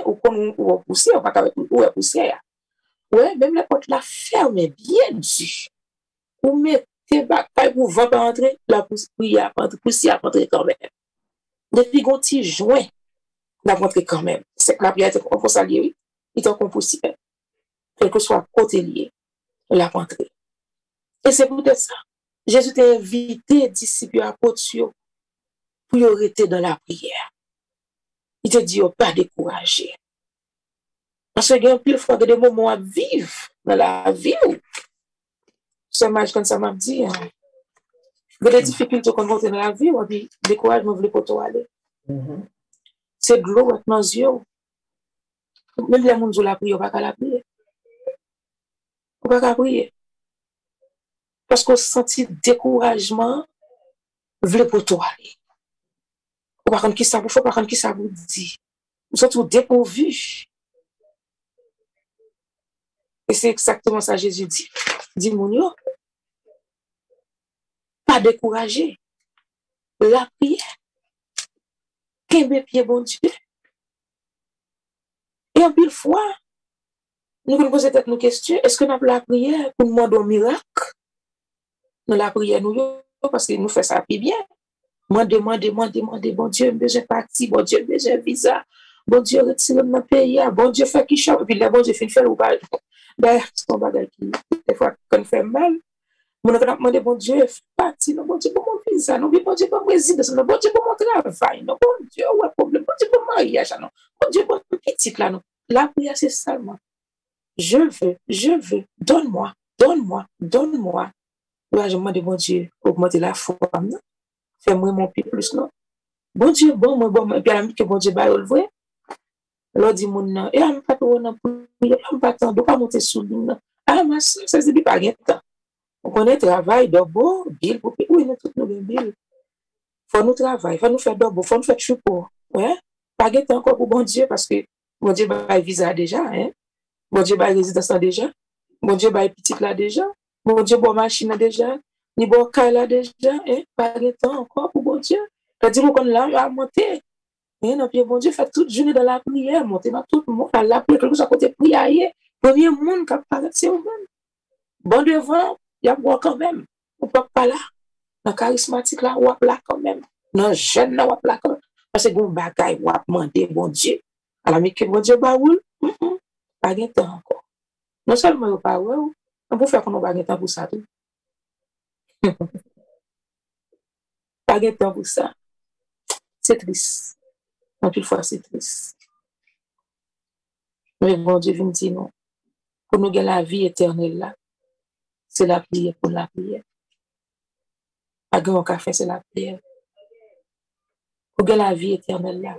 ou qu'on poussière, pas qu'avec nous, ou poussière. Ouais, même la porte la ferme bien dessus. Ou mettez bagaille pour vent pas entrer, la poussière entrer quand même. Depuis qu'on t'y joint, la rentrer quand même. C'est que la prière, on peut s'allier, oui. Il est qu'on poussière. Quel que soit côté lié, la rentrer. Et c'est peut-être ça. Jésus t'a invité, disciples, apôtres, pour y rester dans la prière. Il te dit, pas décourager. Parce qu'il y a un pile fois des moments à vivre dans la vie. C'est mal quand ça m'a dit. Il y a des difficultés qu'on rentre dans la vie, ou puis découragement, vous voulez pas aller. C'est de l'eau dans nos yeux. Même les gens qui la prière, on ne va pas la prier. On ne va pas prier. Parce qu'on sent découragement, vous voulez pas aller. On ne va pas qui ça vous fait, pas qui ça vous dit. Vous êtes tout dépourvu. Et c'est exactement ça que Jésus dit. Dit Mounio, pas décourager. La prière. Qu'un pied bon Dieu. Et en pile fois, nous nous posons peut-être nos questions. Est-ce que nous avons la prière pour nous demander un miracle? Nous la prière, nous, parce que nous faisons ça plus bien. Demander, bon Dieu, besoin de parti, bon Dieu, besoin de visa, bon Dieu, retire mon pays, bon Dieu, fait qui chante, et puis là, bon Dieu, fait faire ou pas. D'ailleurs, c'est un bagage qui, des fois, quand on fait mal, on a demandé, bon Dieu, fait parti, non, bon Dieu, pour mon visa, non, bon Dieu, pour mon résidence, non, bon Dieu, pour mon travail, non, bon Dieu, ouais, problème, bon Dieu, pour mon mariage, non, bon Dieu, pour mon petit là, non. La prière, c'est seulement, je veux, donne-moi. Là, je demande, bon Dieu, augmenter la foi, non. Fais-moi mon pied plus, non. Bon Dieu, bon, et puis à la minute que bon Dieu va le voir, l'on dit, mon non, et on pas trop, non, on pas tant, on pas monter sous lui, non. Ah, ma soeur, ça se dit pas, rien de temps. On connaît travail, d'abord, bill, pour payer, oui, nous, toutes nos billes. Faut nous travailler, faut nous faire d'abord, faut nous faire choupo, ouais. Pas de temps encore pour bon Dieu, parce que bon Dieu va visa déjà, hein. Bon Dieu va résidence déjà. Bon Dieu va petit là déjà. Bon Dieu va machine déjà. Ni bon cas là déjà, hein. Pas de temps encore pour bon Dieu. T'as dit qu'on là, à monter. Et non, puis bon Dieu fait toute journée dans la prière, monter dans tout le monde, à la prière, quelque chose à côté prière. Premier monde qui apparaît, c'est vous-même. Bon devant, il y a moi quand même. On peut pas là. Dans charismatique là, on là quand même. Dans jeune là, on là quand même. Parce que bon bagaille, on va demander bon Dieu. À la minute que bon Dieu baoule, pas de temps encore. Non seulement on pas ouais, on peut faire qu'on pas de temps pour ça tout. Pas de temps pour ça. C'est triste. En plus fois c'est triste. Mais bon Dieu vient dire non. Pour nous gagner la vie éternelle là, c'est la prière pour la prière. Pas grand café, c'est la prière. Pour gagner la vie éternelle là,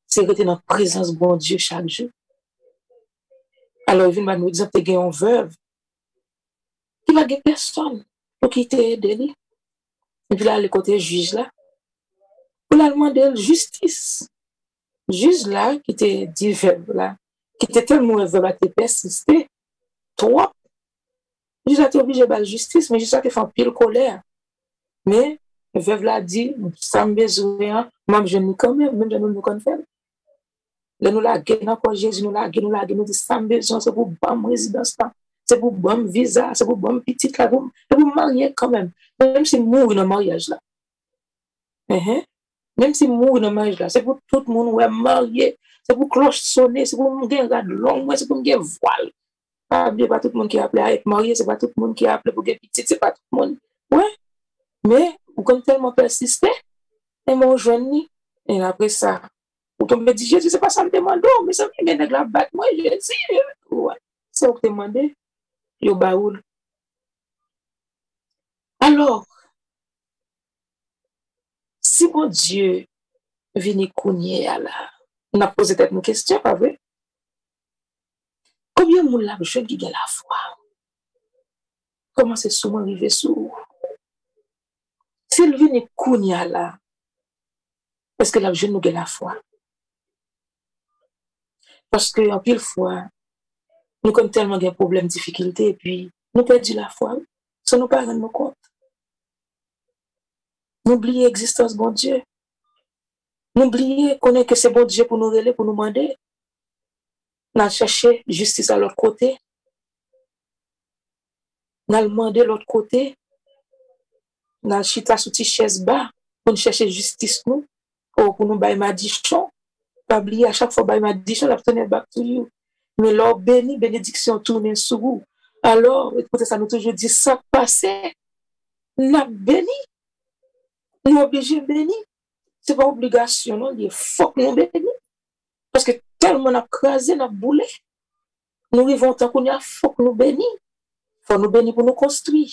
c'est rester dans la présence de bon Dieu chaque jour. Alors, il va nous dire que tu es une veuve. Il va y avoir personne pour qui t'aider. Et puis là, le côté juge là, pour la demander justice. Juge là, qui était dit veuve là, qui était tellement veuve à te persister, trop. Juge là, tu es obligé de la justice, mais juge là, tu fais un pile colère. Mais, veuve là dit, ça me besoin, moi je ne quand même je ne me confère. Là, nous la gueule encore Jésus, nous la gueule, nous dit ça besoin, c'est pour bonne résidence là. C'est pour bon visa, c'est pour bon petit là, c'est pour marier quand même. Même si mourir dans le mariage là. Même si mourir dans le mariage là, c'est pour tout le monde ouais marié, c'est pour cloche sonner, c'est pour me gagner rad long, c'est pour me gagner voile. Pas tout le monde qui a appelé à être marié, c'est pas tout le monde qui a appelé pour gagner petit, c'est pas tout le monde. Ouais. Mais vous comme tellement persisté, et mon jeune et après ça, vous tombez dit Jésus, c'est pas ça me demande, mais ça me met la batte moi Jésus. Ouais. C'est vous demandez. Yo baoul. Alors, si mon Dieu vient kounye à la, on a posé peut-être une question, pas vrai? Combien de monde la besoin qui a la foi? Comment c'est souvent arrivé sous? S'il vient kounye à la, est-ce que la besoin nous a la foi? Parce que en pile fois, nous avons tellement de problèmes, difficultés, et puis nous perdons la foi, sans nous pas rendre compte. N'oubliez l'existence de bon Dieu. N'oubliez qu'on est que c'est bon Dieu pour nous relayer, pour nous demander. Nous chercher justice à l'autre côté. Nous demander l'autre côté. Nous chita sous tes chaises bas pour nous chercher justice nous. Ou pour nous bailler maldiction. Pas oublier à chaque fois bailler maldiction, la tenir back to you. Mais leur béni, bénédiction tourne sur vous. Alors, écoutez, ça nous toujours dit ça passé. Nous béni. Nous obligés de bénir. C'est pas obligation, non, il faut que nous bénir. Parce que tellement on a crasé, on a boulé. Nous vivons tant qu'on y a, faut que nous bénir. Faut nous bénir pour nous construire.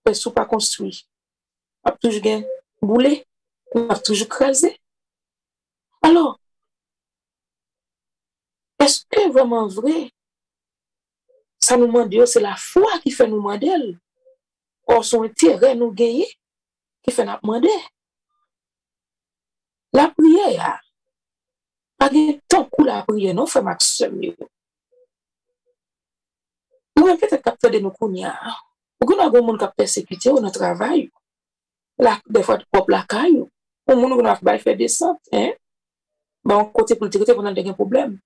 Parce que pas construire. On a toujours boulé. On a toujours crasé. Alors, est-ce que vraiment vrai, ça nous demande, c'est la foi qui fait nous demander, ou son intérêt nous gagner, qui fait nous demander? La prière, pas de temps pour la prière, non, fait maximum. Nous, peut-être capter de nos kounia. Ou qu'on a des gens qui persécuté ou notre travail. Là, des fois, propre la caille. Ou monde qui a fait descente, hein. Bon, côté politique, on a des problèmes.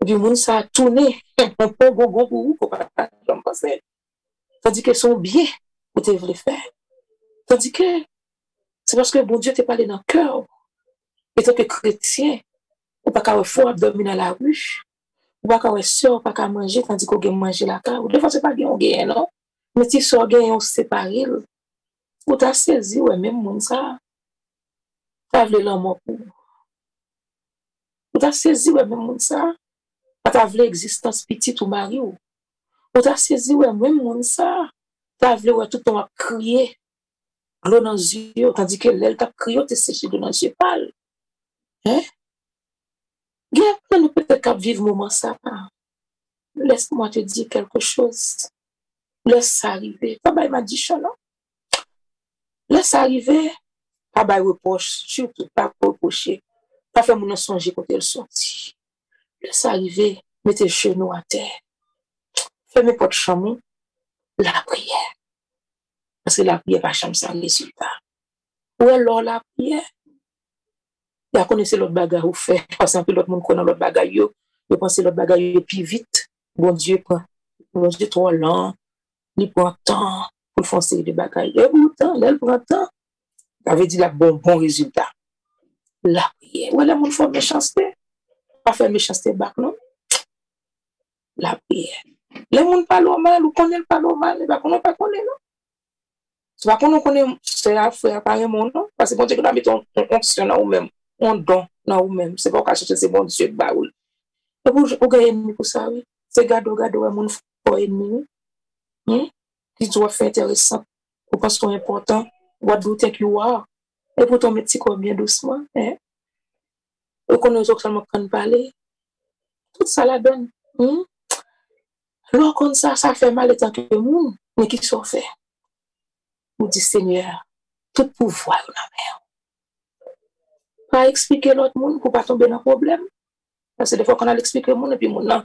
Et puis, monde ça a tourné. Un peu bon pour vous, pour pas penser. Tandis que son bien, vous devez faire. Tandis que c'est parce que bon Dieu t'a parlé dans le cœur. Et tant que chrétien, ou pas qu'à faire dormir dans la rue, ou pas qu'à sort, pas qu'à manger, tandis qu'on gagne manger la carte. Des fois, c'est pas qu'on gagne, non? Mais si sort gagne, on se sépare. Ou t'as saisi, ouais, même monde ça. T'as vu l'amour pour. Ou t'as saisi, ouais, même monde ça. T'as vu l'existence petite ou mari ou. Ou t'as saisi, ouais, même monde ça. T'as vu, ouais, tout le temps crier. L'eau dans les yeux, tandis que l'aile t'a crié, t'es séché dans les yeux pâles. Hein? Nous peut-être qu'à vivre moment ça. Laisse-moi te dire quelque chose. Laisse ça arriver. Pas bail m'a dit ça, non? Laisse ça arriver. Pas bail reproche. Surtout pas reprocher. Pas faire mon songer quand elle sortit. Laisse ça arriver. Mettez genoux à terre. Fermez porte chambre. La prière. Parce que la prière pas chambre sans résultat. Ou alors la prière. Il a connaissé l'autre bagarre ou fait. Parce que l'autre monde connaît l'autre bagarre. Il pense l'autre bagarre plus vite. Bon Dieu trop lent. Il prend temps pour faire une série de bagailles. Et pourtant, elle prend temps. Il avait dit la bon résultat. La prière. Ouais, le monde fait méchanceté. Pas faire méchanceté bac, non? La prière. Le monde parle mal ou connaît pas mal, et qu'on pas connaît, non? C'est pas qu'on connaît, c'est à faire apparemment, non? Parce que bon Dieu, nous mettons on fonction dans nous-mêmes, on don dans nous-mêmes. C'est pas qu'on cherche, c'est bon Dieu de baoul. Et pour gagner ennemi pour ça, oui. C'est gado, ouais, mon frère ennemi, oui. Qui doit faire intéressant. Pour penser qu'on est important. What do you think you are? Et pour ton métier, bien doucement, hein? Et qu'on nous seulement quand parler. Tout ça la donne. Alors, comme ça fait mal étant que le monde, mais qui soit fait? Vous dites, Seigneur, tout pouvoir dans la mer. Pas expliquer l'autre monde pour pas tomber dans le problème. Parce que des fois, qu'on a l'expliqué le monde, et puis mon non.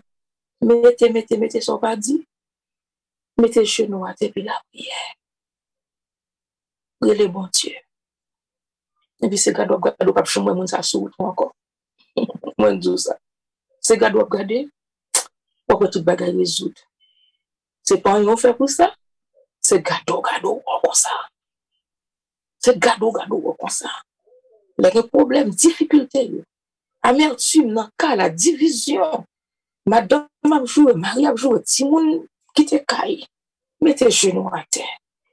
Mettez, ça pas dit. Mettez genoux à terre, puis la prière. Relez bon Dieu. Et puis, c'est gado, pas choumer, mon ça sous encore. Moi, je dis ça. C'est gars doit regarder, pourquoi tout bagage résoudre. C'est pas un fait pour ça. C'est gado, comme ça. C'est gado, comme ça. Il y a des problèmes, difficultés, amertume, dans le cas, la division. Madame a joué, Marie a joué, Timoun qui te caille. Mettez genoux à terre,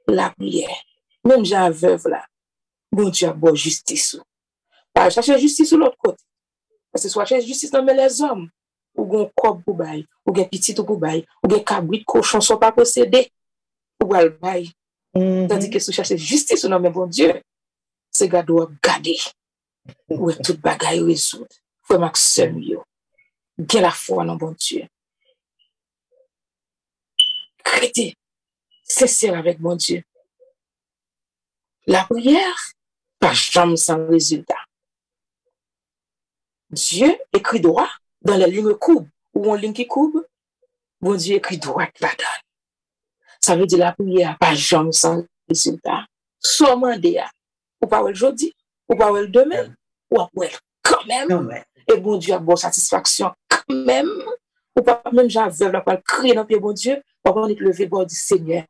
la prière. Même j'ai un veuve là. Bon Dieu a bon justice. Pas chercher justice sur l'autre côté. Parce que soit chercher justice dans les hommes. Ou gon corps pour bail, ou gen petit pour bail, ou gen cabrit cochon sont pas possédés. Ou al bail. Tandis que si chercher justice dans mes bon Dieu, c'est gars doit garder. Ou tout bagaille résoudre. Faut maximum yo. Gen la foi dans bon Dieu. Chrétien, sincère avec bon Dieu. La prière, pas jamais sans résultat. Dieu écrit droit dans les lignes courbes, ou en ligne qui courbe, bon Dieu écrit droit là-dedans. Ça veut dire la prière, pas jamais sans résultat. Soit mandé, ou pas le jeudi, ou pas le demain, ou après quand même. Et bon Dieu a bonne satisfaction quand même. Ou pas même j'avais la parole crier dans le pied bon Dieu, pour qu'on ait levé bord du Seigneur.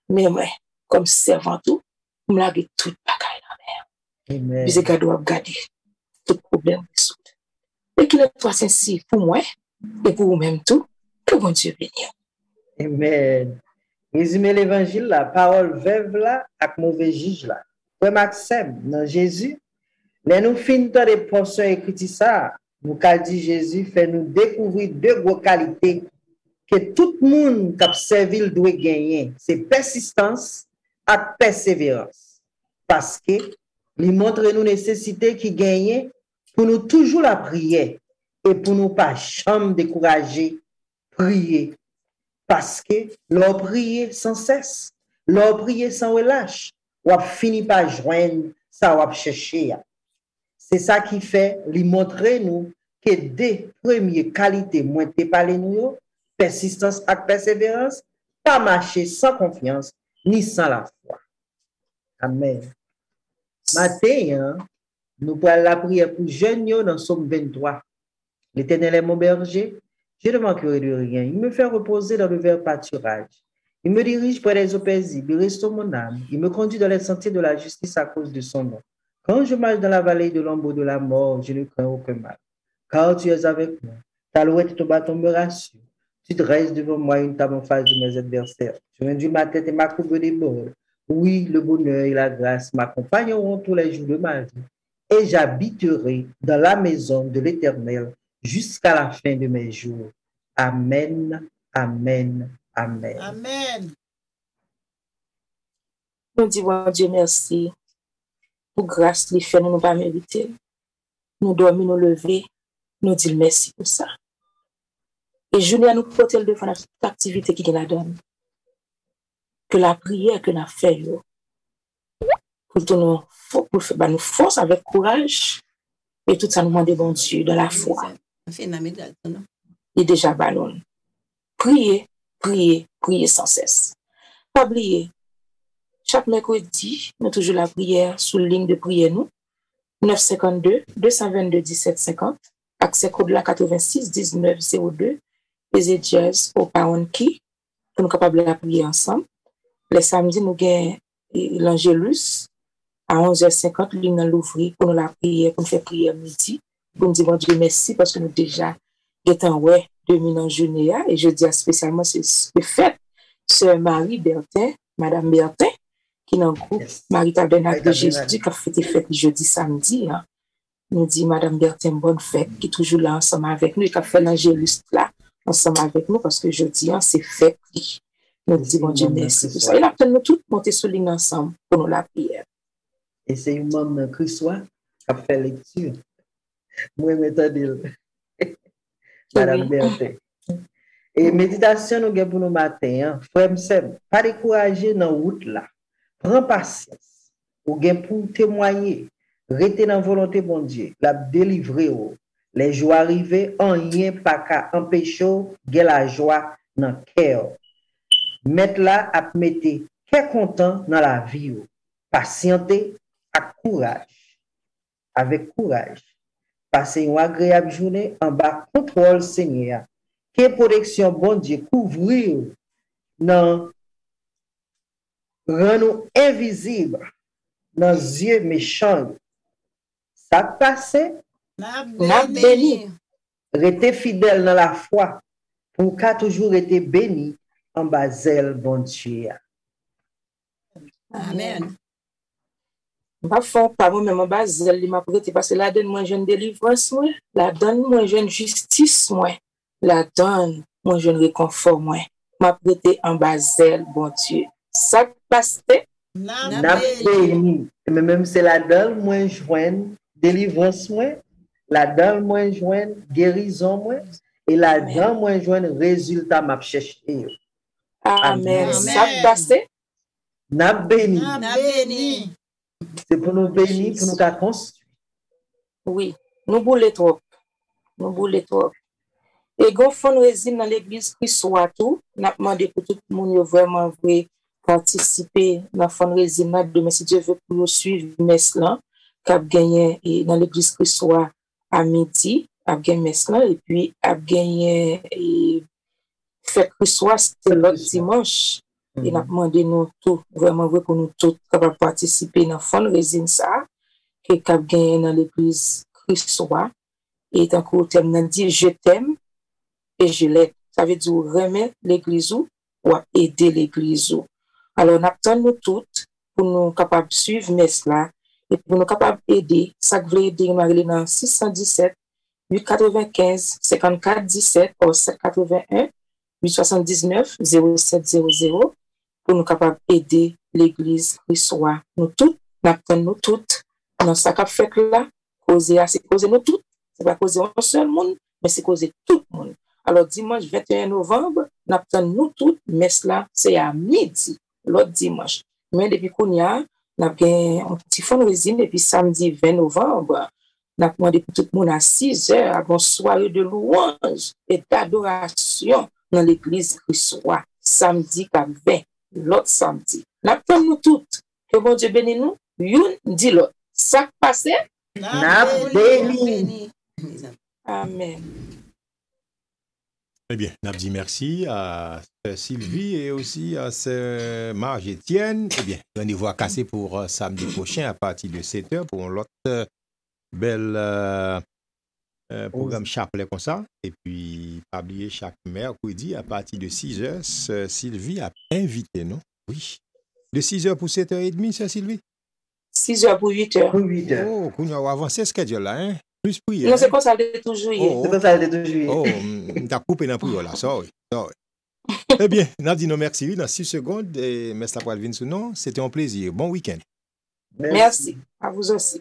Mais ouais, comme servant tout, je me lave tout bagaille la mer. Puis c'est qu'elle doit garder tout problème résoudre. Et qu'il soit ainsi pour moi et pour vous-même tout, que bon Dieu bénisse. Amen. Résumer l'évangile, la parole veuve là, avec mauvais juge là. Frère Maxime, dans Jésus, mais nous finissons dans les portions écrites ça, nous qu'a dit Jésus, fait nous découvrir deux gros qualités que tout le monde qui a servi doit gagner. C'est persistance et persévérance. Parce que il montre nous nécessité qui gagne pour nous toujours la prier et pour nous pas jamais décourager, prier. Parce que leur prier sans cesse, leur prier sans relâche, ou fini par joindre ça ou chercher. C'est ça qui fait lui montrer nous que des premières qualités moins parlé nous, persistance et persévérance, pas marcher sans confiance ni sans la foi. Amen. Matin, nous prenons la prière pour jeunes dans Somme 23. L'Éternel est mon berger, je ne manquerai de rien. Il me fait reposer dans le vert pâturage. Il me dirige près des eaux paisibles, il restaure mon âme. Il me conduit dans les sentiers de la justice à cause de son nom. Quand je marche dans la vallée de l'ombre de la mort, je ne crains aucun mal. Car tu es avec moi. Ta louette et ton bâton me rassurent. Tu dresses devant moi une table en face de mes adversaires. Tu réduis ma tête et ma coupe déborde. Oui, le bonheur et la grâce m'accompagneront tous les jours de ma vie. Et j'habiterai dans la maison de l'Éternel jusqu'à la fin de mes jours. Amen, amen, amen. Amen. Nous disons Dieu merci pour grâce qui fait nous ne pas mériter. Nous dormons, nous lever, nous disons merci pour ça. Et je viens nous porter devant notre activité qui nous donne. Que la prière que nous avons fait, pour faire nous force avec courage, et tout ça nous demande bon Dieu dans la foi. Et déjà ballon. Priez, priez, priez sans cesse. Pas oublier. Chaque mercredi, nous toujours la prière sous ligne de prière nous. 952 222 1750. Accès code la 86 19 02. Les jazz au pound key. Pour nous capables de la prier ensemble. Les samedis, nous avons l'Angélus à 11h50, ligne dans l'ouvrir pour nous la prière, pour nous faire prière midi. Pour nous dire, bon Dieu, merci parce que nous déjà étant ouais, 2000 en journée, et je dis spécialement c'est fait. Sœur Marie Bertin, Madame Bertin, qui est dans le groupe Marie Tabernacle de Jésus, qui a fait fête jeudi, samedi. Hein. Nous dit Madame Bertin, bonne fête, qui est toujours là ensemble avec nous, et qui a fait l'Angélus là, ensemble avec nous, parce que jeudi, hein, c'est fête. Nous disons, bon Dieu, merci pour ça. Et là, nous tous monter sur ligne ensemble pour nous la prière. Et c'est une maman Christois qui a fait lecture. Moi, m'entendez. Madame Bertin. Et méditation, nous avons pour nous matin. Frère Sem, pas décourager dans la route là. Prends patience. Ou bien pour témoigner. Restez dans la volonté, bon Dieu. La délivrer. Les jours arrivés, en rien pas qu'à empêcher la joie dans le cœur. Mettre là à mettre qu'est content dans la vie. Patienter avec courage. Avec courage. Passez une agréable journée en bas contrôle Seigneur. Que protection bon Dieu couvrir dans rend nous invisibles dans les yeux méchants. Ça passe, N'a béni. restez fidèle dans la foi pour qu'à toujours été béni en bas zèle bon Dieu. Amen. Pas fond pas moi-même en bas zèle m'a prêté parce que la donne moi jeune délivrance moi, la donne moi jeune justice moi, la donne moi jeune réconfort moi. M'a prêté en bas zèle bon Dieu. Ça passe. N'a béni. Mais même c'est la donne moins joindre délivrance moins, la donne moins joindre guérison moins et la donne moins joindre résultat m'a chercher. Amen. Amen. Ça passe. N'a béni. N'a béni. C'est pour nous bénir, pour nous construire. Oui, nous boulons trop. Nous boulons trop. Et quand on résine dans l'église Christ soit tout, n'a demandé pour tout le monde vraiment vrai participer dans fundraising là demain si Dieu veut pour nous suivre messe là qu'a gagné et dans l'église Christ soit à midi a gagné messe là et puis a gagné et fait Christ soit c'était l'autre dimanche et n'a demandé nous tout vraiment vrai pour nous tous capables participer dans fundraising ça que qu'a gagné dans l'église Christ soit et tant que terme dit je t'aime et je l'aide. Ça veut dire remettre l'église ou aider l'église ou. Alors, nous attendons nous toutes pour nous capables de suivre messe là et pour nous capables d'aider. Ça veut aider nous dans 617 895 54 17 ou 781 879 0700 pour nous capables d'aider l'église Christ-Roi. Nous toutes, nous attendons nous toutes dans ce qu'a fait là, c'est causer nous toutes. C'est pas causer un seul monde, mais c'est causer tout le monde. Alors, dimanche 21 novembre, nous attendons nous toutes, messe là, c'est à midi, l'autre dimanche. Mais depuis qu'on y a, nous avons un petit fundraising, et puis samedi 20 novembre, nous avons demandé pour tout le monde à 6 heures, avant une soirée de louange et d'adoration dans l'église Christ-Roi, samedi 20, l'autre samedi. Nous attendons nous toutes, que bon Dieu bénisse nous, une dit l'autre. Ça passe? N'a béni. Amen. Eh bien, nous dit merci à Sylvie et aussi à Marge Etienne. Eh bien, rendez-vous à casser pour samedi prochain à partir de 7h pour l'autre bel programme chapelet comme ça. Et puis, pas oublier chaque mercredi à partir de 6h, Sylvie a invité, non? Oui. De 6h pour 7h30, c'est Sylvie? 6h pour 8h. Pour 8h. Oh, qu'on a avancé ce schedule là, hein? Plus prière. Non, c'est comme ça, c'est toujours. C'est comme ça, elle est toujours. Oh, t'as coupé dans la prière là, sorry. Eh bien, Nadine, merci. Dans 6 secondes, et merci pour venir sous nom. C'était un plaisir. Bon week-end. Merci. À vous aussi.